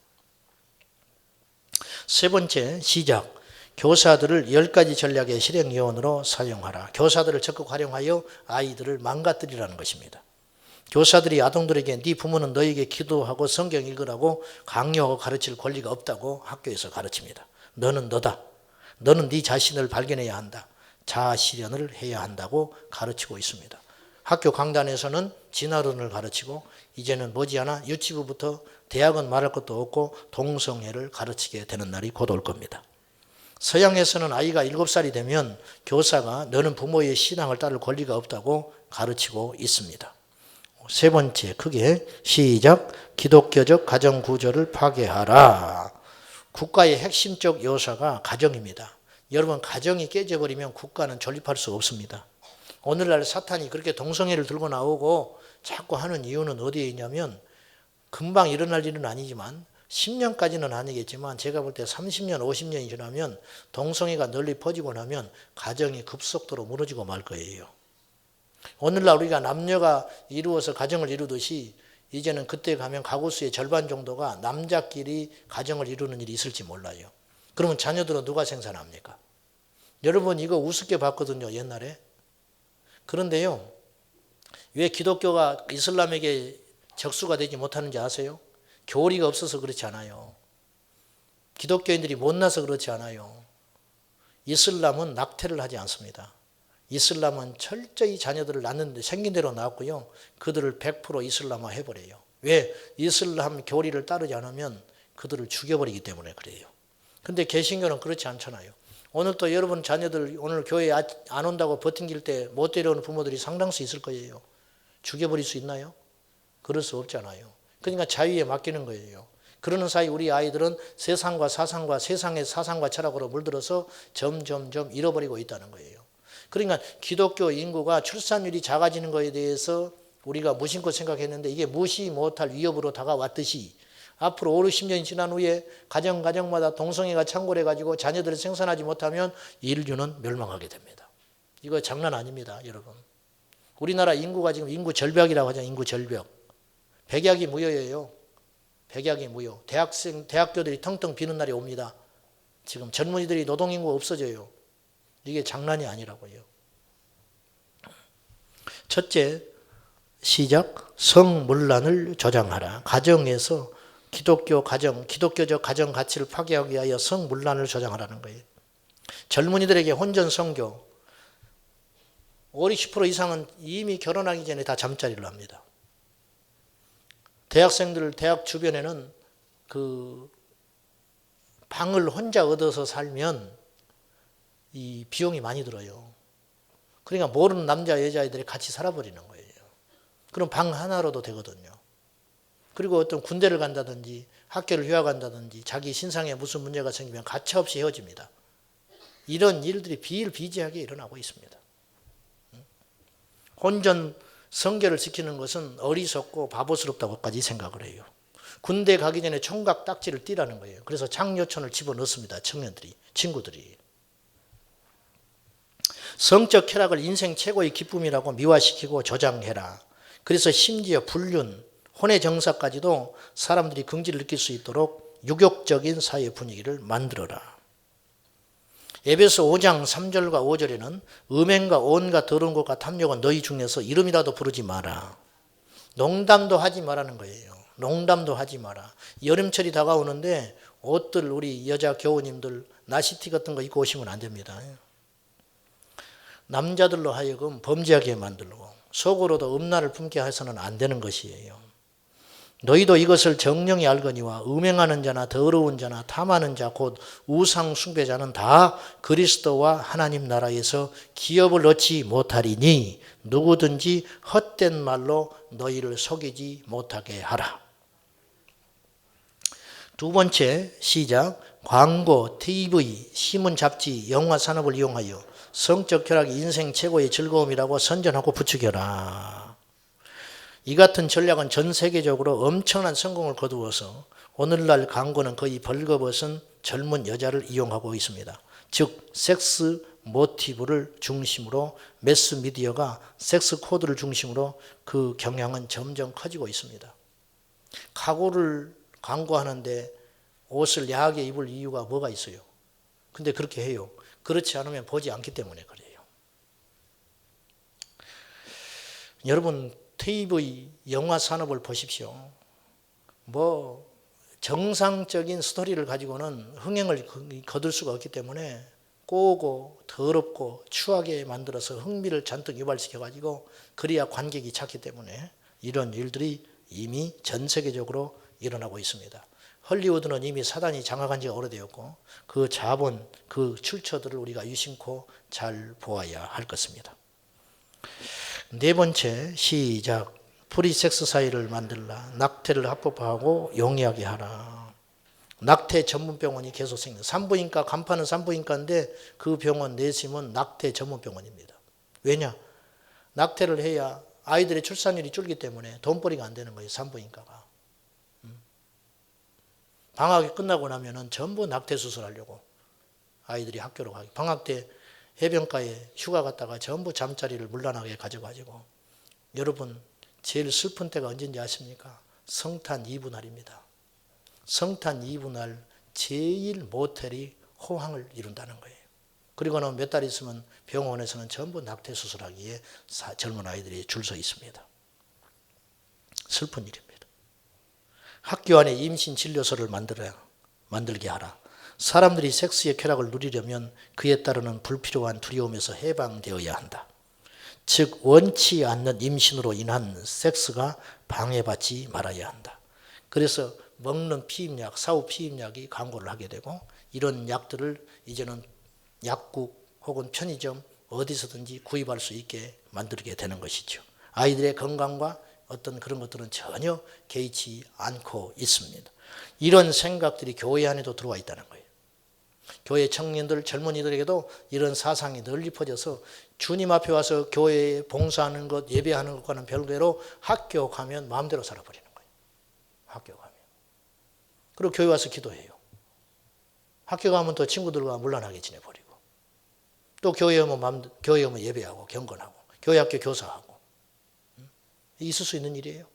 세 번째, 시작. 교사들을 10가지 전략의 실행 요원으로 사용하라. 교사들을 적극 활용하여 아이들을 망가뜨리라는 것입니다. 교사들이 아동들에게 네 부모는 너에게 기도하고 성경 읽으라고 강요하고 가르칠 권리가 없다고 학교에서 가르칩니다. 너는 너다. 너는 네 자신을 발견해야 한다. 자아 실현을 해야 한다고 가르치고 있습니다. 학교 강단에서는 진화론을 가르치고 이제는 머지않아 유치부부터 대학은 말할 것도 없고 동성애를 가르치게 되는 날이 곧 올 겁니다. 서양에서는 아이가 7살이 되면 교사가 너는 부모의 신앙을 따를 권리가 없다고 가르치고 있습니다. 세 번째, 크게 시작. 기독교적 가정구조를 파괴하라. 국가의 핵심적 요소가 가정입니다. 여러분, 가정이 깨져버리면 국가는 존립할 수 없습니다. 오늘날 사탄이 그렇게 동성애를 들고 나오고 자꾸 하는 이유는 어디에 있냐면 금방 일어날 일은 아니지만 10년까지는 아니겠지만 제가 볼 때 30년, 50년이 지나면 동성애가 널리 퍼지고 나면 가정이 급속도로 무너지고 말 거예요. 오늘날 우리가 남녀가 이루어서 가정을 이루듯이 이제는 그때 가면 가구 수의 절반 정도가 남자끼리 가정을 이루는 일이 있을지 몰라요. 그러면 자녀들은 누가 생산합니까? 여러분 이거 우습게 봤거든요, 옛날에. 그런데요, 왜 기독교가 이슬람에게 적수가 되지 못하는지 아세요? 교리가 없어서 그렇지 않아요. 기독교인들이 못나서 그렇지 않아요. 이슬람은 낙태를 하지 않습니다. 이슬람은 철저히 자녀들을 낳는데 생긴 대로 낳았고요. 그들을 100% 이슬람화 해버려요. 왜? 이슬람 교리를 따르지 않으면 그들을 죽여버리기 때문에 그래요. 근데 개신교는 그렇지 않잖아요. 오늘 또 여러분 자녀들 오늘 교회에 안 온다고 버팅길 때 못 데려오는 부모들이 상당수 있을 거예요. 죽여버릴 수 있나요? 그럴 수 없잖아요. 그러니까 자유에 맡기는 거예요. 그러는 사이 우리 아이들은 세상과 사상과 세상의 사상과 철학으로 물들어서 점점점 잃어버리고 있다는 거예요. 그러니까 기독교 인구가 출산율이 작아지는 것에 대해서 우리가 무심코 생각했는데 이게 무시 못할 위협으로 다가왔듯이 앞으로 5, 60년이 지난 후에 가정마다 동성애가 창궐해가지고 자녀들을 생산하지 못하면 인류는 멸망하게 됩니다. 이거 장난 아닙니다, 여러분. 우리나라 인구가 지금 인구 절벽이라고 하죠. 인구 절벽. 백약이 무효예요. 백약이 무효. 대학교들이 텅텅 비는 날이 옵니다. 지금 젊은이들이 노동인구가 없어져요. 이게 장난이 아니라고요. 첫째, 시작. 성문란을 조장하라. 가정에서 기독교적 가정 가치를 파괴하기 위하여 성문란을 조장하라는 거예요. 젊은이들에게 혼전 성교. 50% 이상은 이미 결혼하기 전에 다 잠자리를 합니다. 대학생들 대학 주변에는 그 방을 혼자 얻어서 살면 이 비용이 많이 들어요. 그러니까 모르는 남자 여자애들이 같이 살아버리는 거예요. 그럼 방 하나로도 되거든요. 그리고 어떤 군대를 간다든지 학교를 휴학 간다든지 자기 신상에 무슨 문제가 생기면 가차없이 헤어집니다. 이런 일들이 비일비재하게 일어나고 있습니다. 혼전 성결을 지키는 것은 어리석고 바보스럽다고까지 생각을 해요. 군대 가기 전에 총각 딱지를 띠라는 거예요. 그래서 장려촌을 집어넣습니다. 청년들이, 친구들이. 성적 쾌락을 인생 최고의 기쁨이라고 미화시키고 조장해라. 그래서 심지어 불륜, 혼의 정사까지도 사람들이 긍지를 느낄 수 있도록 유격적인 사회 분위기를 만들어라. 에베소 5장 3절과 5절에는 음행과 온갖 더러운 것과 탐욕은 너희 중에서 이름이라도 부르지 마라. 농담도 하지 말라는 거예요. 농담도 하지 마라. 여름철이 다가오는데 옷들 우리 여자 교우님들 나시티 같은 거 입고 오시면 안 됩니다. 남자들로 하여금 범죄하게 만들고 속으로도 음란을 품게 해서는 안 되는 것이에요. 너희도 이것을 정령이 알거니와 음행하는 자나 더러운 자나 탐하는 자 곧 우상 숭배자는 다 그리스도와 하나님 나라에서 기업을 얻지 못하리니 누구든지 헛된 말로 너희를 속이지 못하게 하라. 두 번째 시작. 광고, TV, 신문, 잡지, 영화 산업을 이용하여 성적 쾌락이 인생 최고의 즐거움이라고 선전하고 부추겨라. 이 같은 전략은 전 세계적으로 엄청난 성공을 거두어서 오늘날 광고는 거의 벌거벗은 젊은 여자를 이용하고 있습니다. 즉 섹스 모티브를 중심으로 매스미디어가 섹스 코드를 중심으로 그 경향은 점점 커지고 있습니다. 가구를 광고하는데 옷을 야하게 입을 이유가 뭐가 있어요? 근데 그렇게 해요. 그렇지 않으면 보지 않기 때문에 그래요. 여러분 TV, 영화 산업을 보십시오. 뭐 정상적인 스토리를 가지고는 흥행을 거둘 수가 없기 때문에 꼬고 더럽고 추하게 만들어서 흥미를 잔뜩 유발시켜가지고 그래야 관객이 찾기 때문에 이런 일들이 이미 전 세계적으로 일어나고 있습니다. 헐리우드는 이미 사단이 장악한 지가 오래되었고 그 자본, 그 출처들을 우리가 유심코 잘 보아야 할 것입니다. 네 번째 시작. 프리섹스 사회를 만들라. 낙태를 합법화하고 용이하게 하라. 낙태 전문병원이 계속 생겨. 산부인과 간판은 산부인과인데 그 병원 내심은 낙태 전문병원입니다. 왜냐? 낙태를 해야 아이들의 출산율이 줄기 때문에 돈벌이가 안 되는 거예요. 산부인과가. 방학이 끝나고 나면은 전부 낙태 수술하려고 아이들이 학교로 가기. 방학 때 해변가에 휴가 갔다가 전부 잠자리를 물란하게 가져가지고. 여러분 제일 슬픈 때가 언제인지 아십니까? 성탄 이브 날입니다. 성탄 이브 날 제일 모텔이 호황을 이룬다는 거예요. 그리고는 몇 달 있으면 병원에서는 전부 낙태 수술하기에 젊은 아이들이 줄 서 있습니다. 슬픈 일입니다. 학교 안에 임신 진료소를 만들게 하라. 사람들이 섹스의 쾌락을 누리려면 그에 따르는 불필요한 두려움에서 해방되어야 한다. 즉 원치 않는 임신으로 인한 섹스가 방해받지 말아야 한다. 그래서 먹는 피임약, 사후 피임약이 광고를 하게 되고 이런 약들을 이제는 약국 혹은 편의점 어디서든지 구입할 수 있게 만들게 되는 것이죠. 아이들의 건강과 어떤 그런 것들은 전혀 개의치 않고 있습니다. 이런 생각들이 교회 안에도 들어와 있다는 거예요. 교회 청년들, 젊은이들에게도 이런 사상이 널리 퍼져서 주님 앞에 와서 교회에 봉사하는 것, 예배하는 것과는 별개로 학교 가면 마음대로 살아버리는 거예요. 학교 가면. 그리고 교회 와서 기도해요. 학교 가면 또 친구들과 문란하게 지내버리고 또 교회 오면 예배하고 경건하고 교회 학교 교사하고 있을 수 있는 일이에요.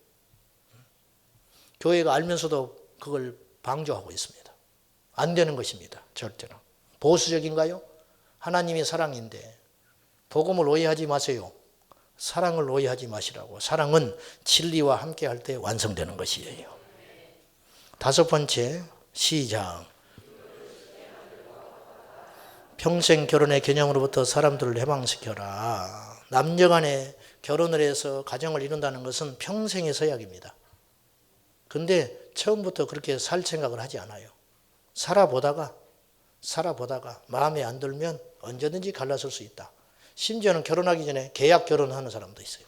교회가 알면서도 그걸 방조하고 있습니다. 안 되는 것입니다. 절대로. 보수적인가요? 하나님이 사랑인데 복음을 오해하지 마세요. 사랑을 오해하지 마시라고. 사랑은 진리와 함께할 때 완성되는 것이에요. 다섯 번째 시작. 평생 결혼의 개념으로부터 사람들을 해방시켜라. 남녀간에 결혼을 해서 가정을 이룬다는 것은 평생의 서약입니다. 근데 처음부터 그렇게 살 생각을 하지 않아요. 살아보다가 마음에 안 들면 언제든지 갈라설 수 있다. 심지어는 결혼하기 전에 계약 결혼하는 사람도 있어요.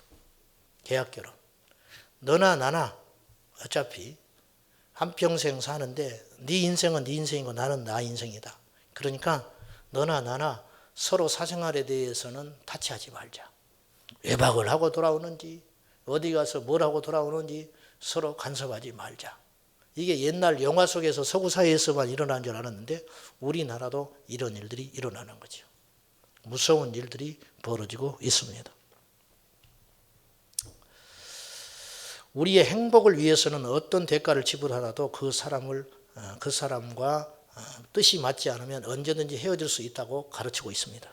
계약 결혼. 너나 나나 어차피 한평생 사는데 네 인생은 네 인생이고 나는 나 인생이다. 그러니까 너나 나나 서로 사생활에 대해서는 타치하지 말자. 외박을 하고 돌아오는지 어디 가서 뭘 하고 돌아오는지 서로 간섭하지 말자. 이게 옛날 영화 속에서 서구 사회에서만 일어난 줄 알았는데 우리나라도 이런 일들이 일어나는 거죠. 무서운 일들이 벌어지고 있습니다. 우리의 행복을 위해서는 어떤 대가를 지불하더라도 그 사람과 뜻이 맞지 않으면 언제든지 헤어질 수 있다고 가르치고 있습니다.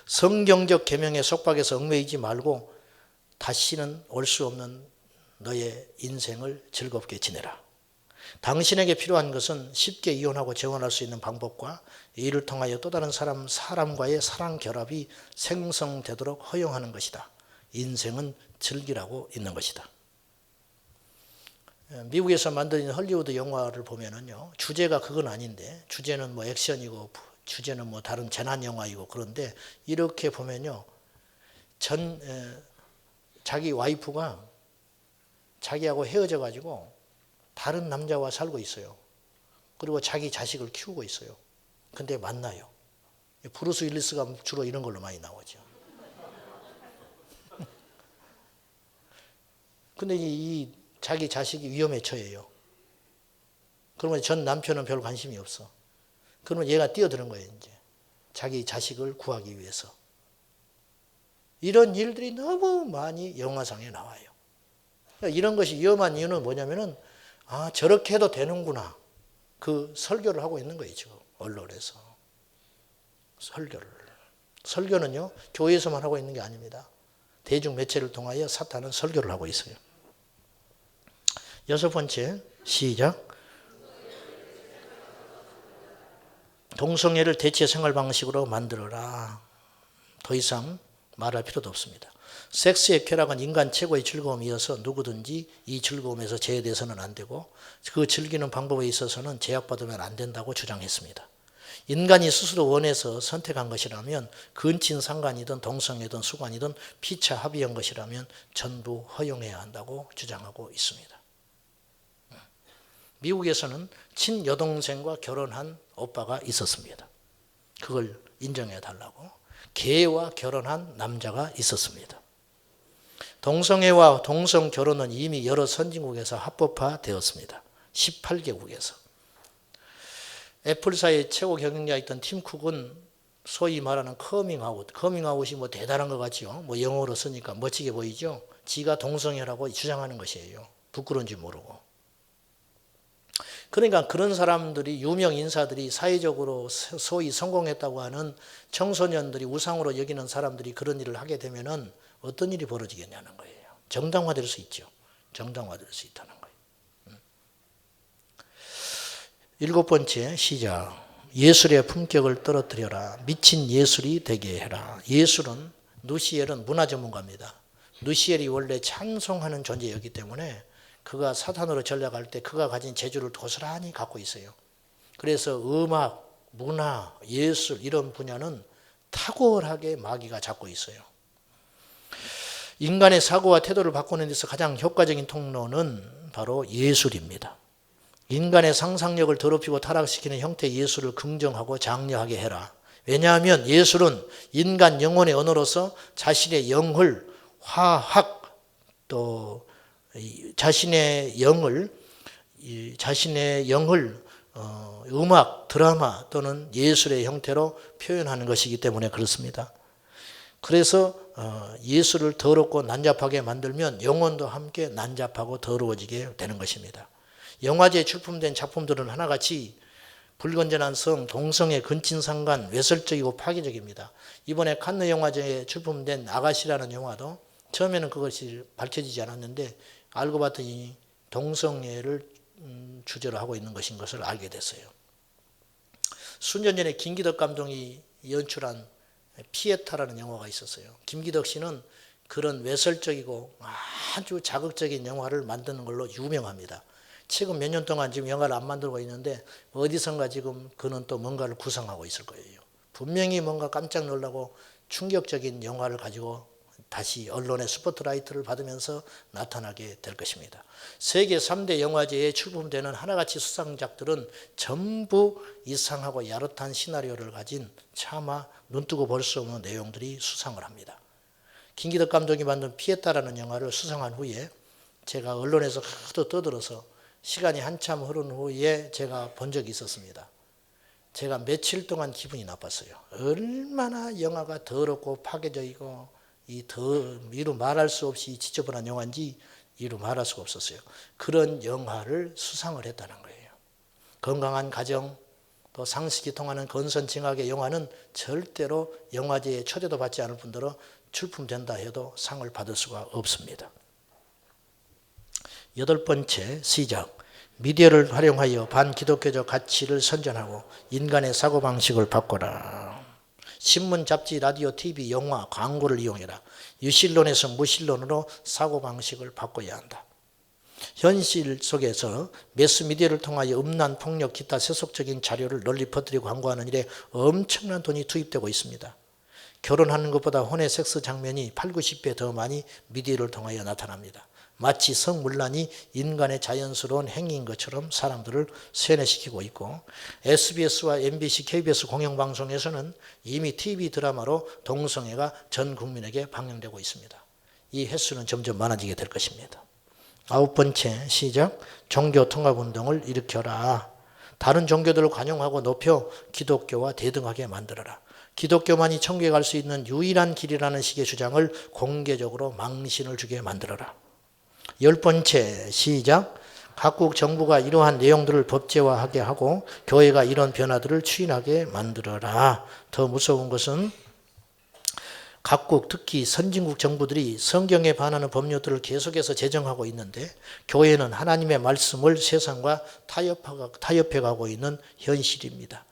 성경적 계명의 속박에서 얽매이지 말고 다시는 올 수 없는 너의 인생을 즐겁게 지내라. 당신에게 필요한 것은 쉽게 이혼하고 재혼할 수 있는 방법과 이를 통하여 또 다른 사람과의 사랑 결합이 생성되도록 허용하는 것이다. 인생은 즐기라고 있는 것이다. 미국에서 만든 헐리우드 영화를 보면은요, 주제가 그건 아닌데, 주제는 뭐 액션이고, 주제는 뭐 다른 재난 영화이고, 그런데 이렇게 보면요, 자기 와이프가 자기하고 헤어져 가지고 다른 남자와 살고 있어요. 그리고 자기 자식을 키우고 있어요. 근데 만나요. 브루스 윌리스가 주로 이런 걸로 많이 나오죠. 근데 이 자기 자식이 위험에 처해요. 그러면 전 남편은 별 관심이 없어. 그러면 얘가 뛰어드는 거예요, 이제. 자기 자식을 구하기 위해서. 이런 일들이 너무 많이 영화상에 나와요. 그러니까 이런 것이 위험한 이유는 뭐냐면은, 저렇게 해도 되는구나. 그 설교를 하고 있는 거예요, 지금. 언론에서. 설교는요, 교회에서만 하고 있는 게 아닙니다. 대중 매체를 통하여 사탄은 설교를 하고 있어요. 6번째, 시작. 동성애를 대체 생활 방식으로 만들어라. 더 이상 말할 필요도 없습니다. 섹스의 쾌락은 인간 최고의 즐거움이어서 누구든지 이 즐거움에서 제외돼서는 안 되고 그 즐기는 방법에 있어서는 제약받으면 안 된다고 주장했습니다. 인간이 스스로 원해서 선택한 것이라면 근친상간이든 동성애든 수관이든 피차 합의한 것이라면 전부 허용해야 한다고 주장하고 있습니다. 미국에서는 친여동생과 결혼한 오빠가 있었습니다. 그걸 인정해 달라고. 개와 결혼한 남자가 있었습니다. 동성애와 동성결혼은 이미 여러 선진국에서 합법화되었습니다. 18개국에서. 애플사의 최고 경영자였던 팀 쿡은 소위 말하는 커밍아웃이 뭐 대단한 것 같지요. 뭐 영어로 쓰니까 멋지게 보이죠. 지가 동성애라고 주장하는 것이에요. 부끄러운지 모르고. 그러니까 그런 사람들이, 유명 인사들이, 사회적으로 소위 성공했다고 하는 청소년들이 우상으로 여기는 사람들이 그런 일을 하게 되면은 어떤 일이 벌어지겠냐는 거예요. 정당화될 수 있죠. 정당화될 수 있다는 거예요. 7번째, 시작. 예술의 품격을 떨어뜨려라. 미친 예술이 되게 해라. 예술은, 누시엘은 문화 전문가입니다. 누시엘이 원래 찬송하는 존재였기 때문에 그가 사탄으로 전략할 때 그가 가진 재주를 고스란히 갖고 있어요. 그래서 음악, 문화, 예술 이런 분야는 탁월하게 마귀가 잡고 있어요. 인간의 사고와 태도를 바꾸는 데서 가장 효과적인 통로는 바로 예술입니다. 인간의 상상력을 더럽히고 타락시키는 형태의 예술을 긍정하고 장려하게 해라. 왜냐하면 예술은 인간 영혼의 언어로서 자신의 영을, 화학, 또 자신의 영을 음악, 드라마 또는 예술의 형태로 표현하는 것이기 때문에 그렇습니다. 그래서 예술을 더럽고 난잡하게 만들면 영혼도 함께 난잡하고 더러워지게 되는 것입니다. 영화제에 출품된 작품들은 하나같이 불건전한 성, 동성애, 근친상간, 외설적이고 파괴적입니다. 이번에 칸느 영화제에 출품된 아가씨라는 영화도 처음에는 그것이 밝혀지지 않았는데 알고 봤더니 동성애를 주제로 하고 있는 것인 것을 알게 됐어요. 수년 전에 김기덕 감독이 연출한 피에타라는 영화가 있었어요. 김기덕 씨는 그런 외설적이고 아주 자극적인 영화를 만드는 걸로 유명합니다. 최근 몇 년 동안 지금 영화를 안 만들고 있는데 어디선가 지금 그는 또 뭔가를 구상하고 있을 거예요. 분명히 뭔가 깜짝 놀라고 충격적인 영화를 가지고 다시 언론의 스포트라이트를 받으면서 나타나게 될 것입니다. 세계 3대 영화제에 출품되는 하나같이 수상작들은 전부 이상하고 야릇한 시나리오를 가진 차마 눈뜨고 볼 수 없는 내용들이 수상을 합니다. 김기덕 감독이 만든 피에타라는 영화를 수상한 후에 제가 언론에서 하도 떠들어서 시간이 한참 흐른 후에 제가 본 적이 있었습니다. 제가 며칠 동안 기분이 나빴어요. 얼마나 영화가 더럽고 파괴져 있고 이로 말할 수 없이 지저분한 영화인지 이로 말할 수가 없었어요. 그런 영화를 수상을 했다는 거예요. 건강한 가정, 또 상식이 통하는 건선징악의 영화는 절대로 영화제에 초대도 받지 않을 뿐더러 출품된다 해도 상을 받을 수가 없습니다. 8번째, 시작. 미디어를 활용하여 반기독교적 가치를 선전하고 인간의 사고방식을 바꿔라. 신문, 잡지, 라디오, TV, 영화, 광고를 이용해라. 유실론에서 무실론으로 사고방식을 바꿔야 한다. 현실 속에서 매스미디어를 통하여 음란, 폭력, 기타 세속적인 자료를 널리 퍼뜨리고 광고하는 일에 엄청난 돈이 투입되고 있습니다. 결혼하는 것보다 혼의 섹스 장면이 8, 90배 더 많이 미디어를 통하여 나타납니다. 마치 성문란이 인간의 자연스러운 행위인 것처럼 사람들을 세뇌시키고 있고, SBS와 MBC, KBS 공영방송에서는 이미 TV 드라마로 동성애가 전 국민에게 방영되고 있습니다. 이 횟수는 점점 많아지게 될 것입니다. 9번째, 시작. 종교 통합운동을 일으켜라. 다른 종교들을 관용하고 높여 기독교와 대등하게 만들어라. 기독교만이 천국에 갈 수 있는 유일한 길이라는 식의 주장을 공개적으로 망신을 주게 만들어라. 10번째, 시작. 각국 정부가 이러한 내용들을 법제화하게 하고 교회가 이런 변화들을 추진하게 만들어라. 더 무서운 것은 각국, 특히 선진국 정부들이 성경에 반하는 법률들을 계속해서 제정하고 있는데 교회는 하나님의 말씀을 세상과 타협해가고 있는 현실입니다.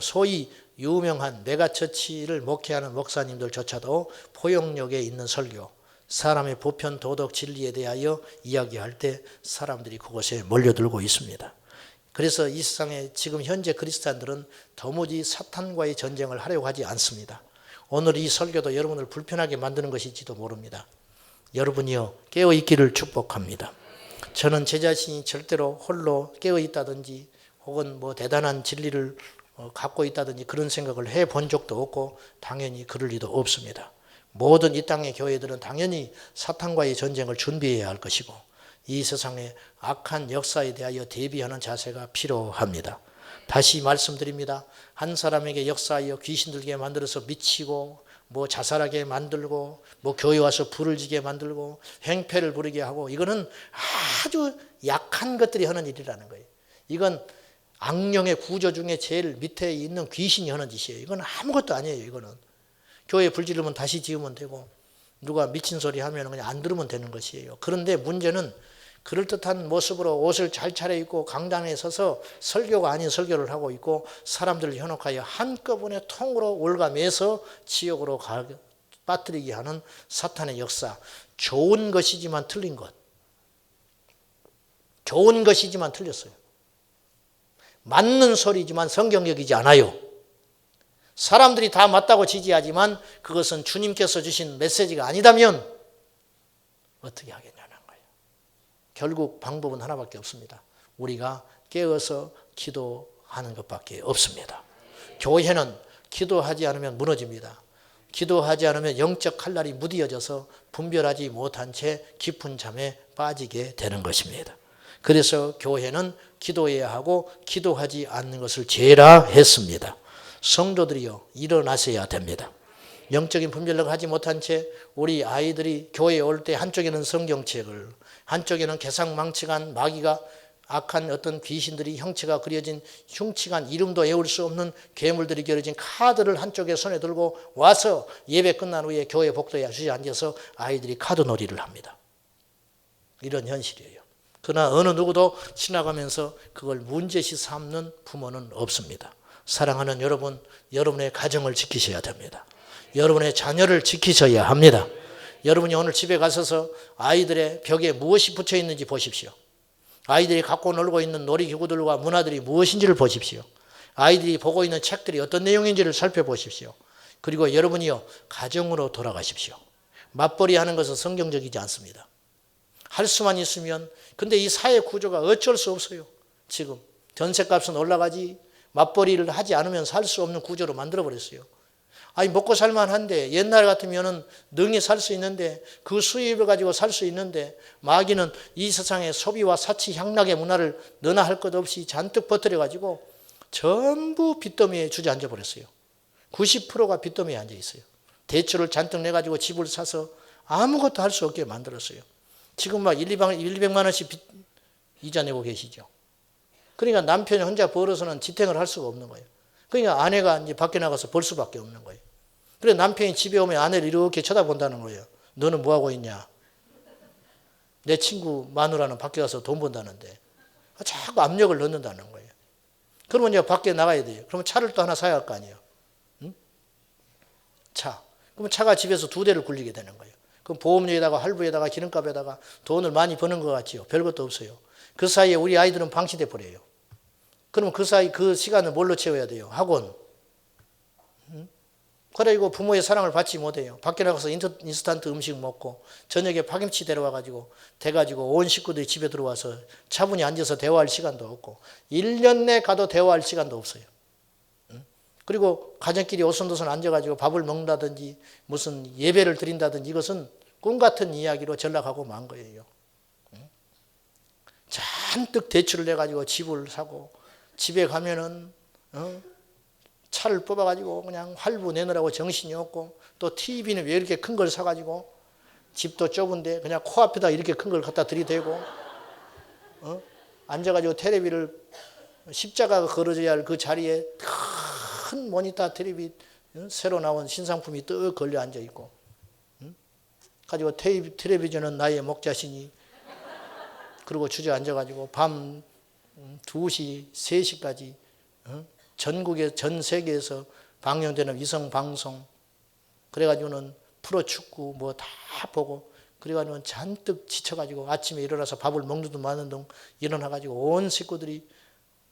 소위 유명한 메가처치를 목회하는 목사님들조차도 포용력에 있는 설교, 사람의 보편 도덕 진리에 대하여 이야기할 때 사람들이 그것에 몰려들고 있습니다. 그래서 이 세상에 지금 현재 그리스도인들은 도무지 사탄과의 전쟁을 하려고 하지 않습니다. 오늘 이 설교도 여러분을 불편하게 만드는 것일지도 모릅니다. 여러분이요, 깨어있기를 축복합니다. 저는 제 자신이 절대로 홀로 깨어있다든지 혹은 대단한 진리를 갖고 있다든지 그런 생각을 해본 적도 없고 당연히 그럴 리도 없습니다. 모든 이 땅의 교회들은 당연히 사탄과의 전쟁을 준비해야 할 것이고 이 세상의 악한 역사에 대하여 대비하는 자세가 필요합니다. 다시 말씀드립니다. 한 사람에게 역사하여 귀신 들게 만들어서 미치고 자살하게 만들고 교회 와서 불을 지게 만들고 행패를 부리게 하고 이거는 아주 약한 것들이 하는 일이라는 거예요. 이건 악령의 구조 중에 제일 밑에 있는 귀신이 하는 짓이에요. 이건 아무것도 아니에요. 이거는 교회 불 지르면 다시 지으면 되고 누가 미친 소리 하면 그냥 안 들으면 되는 것이에요. 그런데 문제는 그럴듯한 모습으로 옷을 잘 차려입고 강단에 서서 설교가 아닌 설교를 하고 있고 사람들을 현혹하여 한꺼번에 통으로 올가매서 지옥으로 빠뜨리게 하는 사탄의 역사. 좋은 것이지만 틀린 것. 좋은 것이지만 틀렸어요. 맞는 소리지만 성경적이지 않아요. 사람들이 다 맞다고 지지하지만 그것은 주님께서 주신 메시지가 아니다면 어떻게 하겠냐는 거예요. 결국 방법은 하나밖에 없습니다. 우리가 깨어서 기도하는 것밖에 없습니다. 교회는 기도하지 않으면 무너집니다. 기도하지 않으면 영적 칼날이 무디어져서 분별하지 못한 채 깊은 잠에 빠지게 되는 것입니다. 그래서 교회는 기도해야 하고 기도하지 않는 것을 죄라 했습니다. 성도들이요, 일어나셔야 됩니다. 영적인 분별력을 하지 못한 채 우리 아이들이 교회에 올 때 한쪽에는 성경책을, 한쪽에는 개상망측한 마귀가 악한 어떤 귀신들이 형체가 그려진 흉측한 이름도 외울 수 없는 괴물들이 그려진 카드를 한쪽에 손에 들고 와서 예배 끝난 후에 교회 복도에 주저앉아서 아이들이 카드 놀이를 합니다. 이런 현실이에요. 그러나 어느 누구도 지나가면서 그걸 문제시 삼는 부모는 없습니다. 사랑하는 여러분, 여러분의 가정을 지키셔야 됩니다. 여러분의 자녀를 지키셔야 합니다. 여러분이 오늘 집에 가셔서 아이들의 벽에 무엇이 붙여 있는지 보십시오. 아이들이 갖고 놀고 있는 놀이기구들과 문화들이 무엇인지를 보십시오. 아이들이 보고 있는 책들이 어떤 내용인지를 살펴보십시오. 그리고 여러분이요, 가정으로 돌아가십시오. 맞벌이 하는 것은 성경적이지 않습니다. 할 수만 있으면, 근데 이 사회 구조가 어쩔 수 없어요. 지금 전셋값은 올라가지 맞벌이를 하지 않으면 살 수 없는 구조로 만들어버렸어요. 아니 먹고 살만한데 옛날 같으면은 능히 살 수 있는데 그 수입을 가지고 살 수 있는데 마귀는 이 세상의 소비와 사치 향락의 문화를 너나 할 것 없이 잔뜩 퍼뜨려 가지고 전부 빚더미에 주저앉아 버렸어요. 90%가 빚더미에 앉아 있어요. 대출을 잔뜩 내가지고 집을 사서 아무것도 할 수 없게 만들었어요. 지금 막 200만 원씩 이자 내고 계시죠. 그러니까 남편이 혼자 벌어서는 지탱을 할 수가 없는 거예요. 그러니까 아내가 이제 밖에 나가서 벌 수밖에 없는 거예요. 그래 남편이 집에 오면 아내를 이렇게 쳐다본다는 거예요. 너는 뭐 하고 있냐? 내 친구 마누라는 밖에 가서 돈 번다는데 자꾸 압력을 넣는다는 거예요. 그러면 이제 밖에 나가야 돼요. 그러면 차를 또 하나 사야 할 거 아니에요. 응? 차. 그러면 차가 집에서 2대를 굴리게 되는 거예요. 그럼 보험료에다가 할부에다가 기름값에다가 돈을 많이 버는 것 같지요. 별것도 없어요. 그 사이에 우리 아이들은 방치돼 버려요. 그러면 그 사이 그 시간을 뭘로 채워야 돼요? 학원. 그리고 부모의 사랑을 받지 못해요. 밖에 나가서 인스턴트 음식 먹고 저녁에 파김치 데려와가지고 돼가지고 온 식구들이 집에 들어와서 차분히 앉아서 대화할 시간도 없고 1년 내 가도 대화할 시간도 없어요. 그리고 가정끼리 오손도손 앉아가지고 밥을 먹는다든지 무슨 예배를 드린다든지 이것은 꿈 같은 이야기로 전락하고 만 거예요. 잔뜩 대출을 내가지고 집을 사고 집에 가면은 차를 뽑아가지고 그냥 할부 내느라고 정신이 없고 또 TV는 왜 이렇게 큰 걸 사가지고 집도 좁은데 그냥 코앞에다 이렇게 큰 걸 갖다 들이대고 앉아가지고 텔레비를 십자가가 걸어져야 할 그 자리에 큰 모니터 텔레비 새로 나온 신상품이 떡 걸려 앉아있고 가지고 텔레비전은 나의 목자시니 그리고 주저앉아가지고 밤 2시, 3시까지 전국에 전 세계에서 방영되는 위성 방송 그래가지고는 프로축구 뭐 다 보고 그래가지고는 잔뜩 지쳐가지고 아침에 일어나서 밥을 먹는 둥 마는 둥 일어나가지고 온 식구들이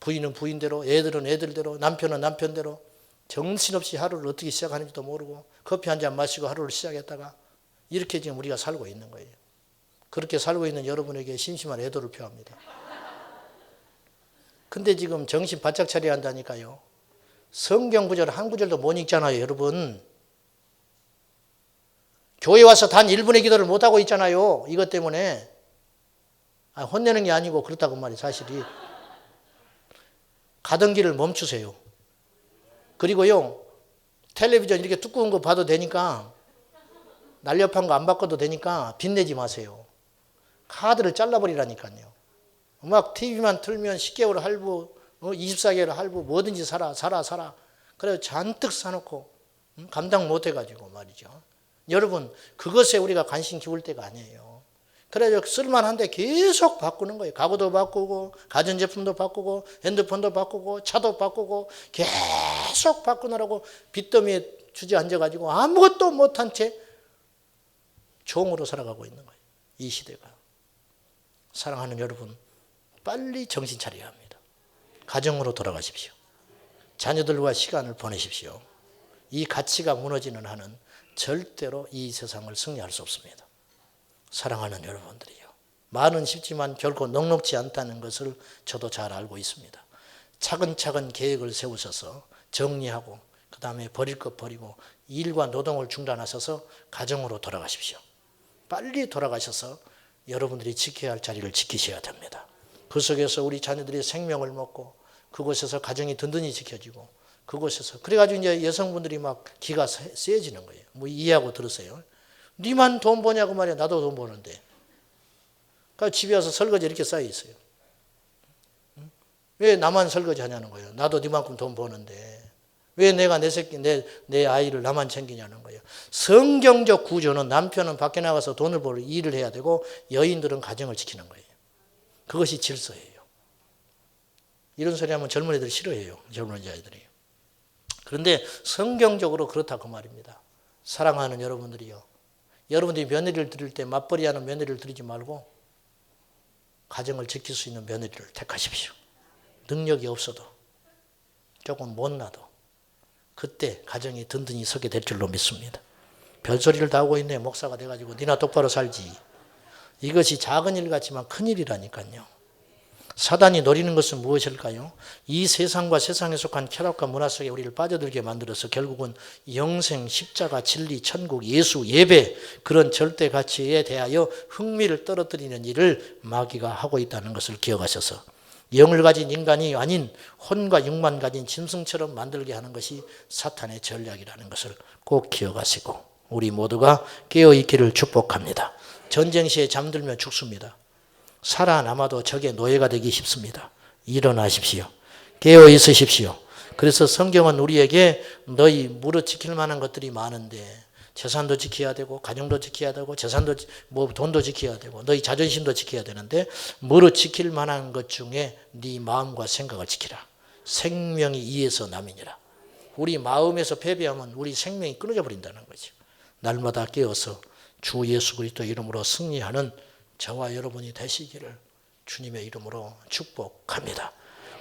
부인은 부인대로 애들은 애들대로 남편은 남편대로 정신없이 하루를 어떻게 시작하는지도 모르고 커피 한 잔 마시고 하루를 시작했다가 이렇게 지금 우리가 살고 있는 거예요. 그렇게 살고 있는 여러분에게 심심한 애도를 표합니다. 근데 지금 정신 바짝 차려야 한다니까요. 성경 구절 한 구절도 못 읽잖아요, 여러분. 교회 와서 단 1분의 기도를 못하고 있잖아요. 이것 때문에. 혼내는 게 아니고 그렇다고 말이에요, 사실이. 가던 길을 멈추세요. 그리고요, 텔레비전 이렇게 두꺼운 거 봐도 되니까, 날렵한 거 안 바꿔도 되니까 빚내지 마세요. 카드를 잘라버리라니까요. 막 TV만 틀면 10개월 할부, 24개월 할부, 뭐든지 사라. 그래서 잔뜩 사놓고 감당 못해가지고 말이죠. 여러분, 그것에 우리가 관심 기울 때가 아니에요. 그래서 쓸만한데 계속 바꾸는 거예요. 가구도 바꾸고, 가전제품도 바꾸고, 핸드폰도 바꾸고, 차도 바꾸고, 계속 바꾸느라고 빚더미에 주저앉아가지고 아무것도 못한 채 종으로 살아가고 있는 거예요. 이 시대가. 사랑하는 여러분, 빨리 정신 차려야 합니다. 가정으로 돌아가십시오. 자녀들과 시간을 보내십시오. 이 가치가 무너지는 한은 절대로 이 세상을 승리할 수 없습니다. 사랑하는 여러분들이요. 말은 쉽지만 결코 넉넉지 않다는 것을 저도 잘 알고 있습니다. 차근차근 계획을 세우셔서 정리하고 그 다음에 버릴 것 버리고 일과 노동을 중단하셔서 가정으로 돌아가십시오. 빨리 돌아가셔서 여러분들이 지켜야 할 자리를 지키셔야 됩니다. 그 속에서 우리 자녀들이 생명을 먹고 그곳에서 가정이 든든히 지켜지고 그곳에서 그래가지고 이제 여성분들이 막 기가 세지는 거예요. 뭐 이해하고 들으세요. 니만 돈 버냐고 말이야. 나도 돈 버는데. 그러니까 집에 와서 설거지 이렇게 쌓여 있어요. 왜 나만 설거지 하냐는 거예요. 나도 니만큼 돈 버는데 왜 내가 내 새끼 내 아이를 나만 챙기냐는 거예요. 성경적 구조는 남편은 밖에 나가서 돈을 벌 일을 해야 되고 여인들은 가정을 지키는 거예요. 그것이 질서예요. 이런 소리 하면 젊은 애들 싫어해요. 젊은 여자애들이. 그런데 성경적으로 그렇다 그 말입니다. 사랑하는 여러분들이요. 여러분들이 며느리를 드릴 때 맞벌이하는 며느리를 드리지 말고 가정을 지킬 수 있는 며느리를 택하십시오. 능력이 없어도 조금 못나도 그때 가정이 든든히 서게 될 줄로 믿습니다. 별소리를 다 하고 있네. 목사가 돼가지고 니나 똑바로 살지. 이것이 작은 일 같지만 큰 일이라니까요. 사단이 노리는 것은 무엇일까요? 이 세상과 세상에 속한 쾌락과 문화 속에 우리를 빠져들게 만들어서 결국은 영생, 십자가, 진리, 천국, 예수, 예배 그런 절대 가치에 대하여 흥미를 떨어뜨리는 일을 마귀가 하고 있다는 것을 기억하셔서 영을 가진 인간이 아닌 혼과 육만 가진 짐승처럼 만들게 하는 것이 사탄의 전략이라는 것을 꼭 기억하시고 우리 모두가 깨어있기를 축복합니다. 전쟁 시에 잠들면 죽습니다. 살아남아도 적의 노예가 되기 쉽습니다. 일어나십시오. 깨어 있으십시오. 그래서 성경은 우리에게 너희 무릇 지킬 만한 것들이 많은데 재산도 지켜야 되고 가정도 지켜야 되고 재산도 돈도 지켜야 되고 너희 자존심도 지켜야 되는데 무릇 지킬 만한 것 중에 네 마음과 생각을 지키라. 생명이 이에서 남이니라. 우리 마음에서 패배하면 우리 생명이 끊어져 버린다는 거죠. 날마다 깨어서 주 예수 그리스도 이름으로 승리하는 저와 여러분이 되시기를 주님의 이름으로 축복합니다.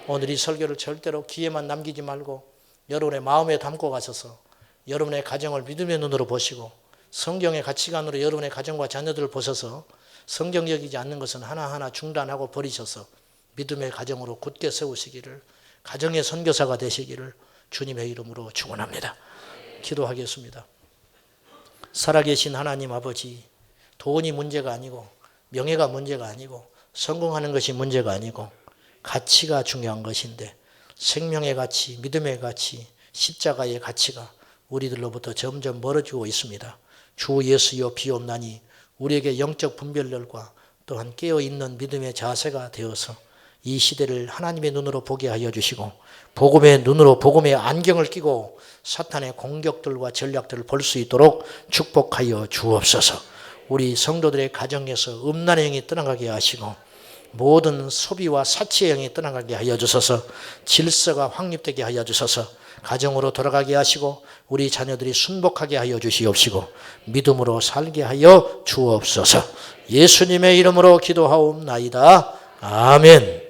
오늘 이 설교를 절대로 귀에만 남기지 말고 여러분의 마음에 담고 가셔서 여러분의 가정을 믿음의 눈으로 보시고 성경의 가치관으로 여러분의 가정과 자녀들을 보셔서 성경적이지 않는 것은 하나하나 중단하고 버리셔서 믿음의 가정으로 굳게 세우시기를 가정의 선교사가 되시기를 주님의 이름으로 축원합니다. 기도하겠습니다. 살아계신 하나님 아버지, 돈이 문제가 아니고 명예가 문제가 아니고 성공하는 것이 문제가 아니고 가치가 중요한 것인데 생명의 가치, 믿음의 가치, 십자가의 가치가 우리들로부터 점점 멀어지고 있습니다. 주 예수여 비옵나니 우리에게 영적 분별력과 또한 깨어있는 믿음의 자세가 되어서 이 시대를 하나님의 눈으로 보게 하여 주시고 복음의 눈으로 복음의 안경을 끼고 사탄의 공격들과 전략들을 볼 수 있도록 축복하여 주옵소서. 우리 성도들의 가정에서 음란의 영이 떠나가게 하시고 모든 소비와 사치의 영이 떠나가게 하여 주셔서 질서가 확립되게 하여 주셔서 가정으로 돌아가게 하시고 우리 자녀들이 순복하게 하여 주시옵시고 믿음으로 살게 하여 주옵소서. 예수님의 이름으로 기도하옵나이다. 아멘.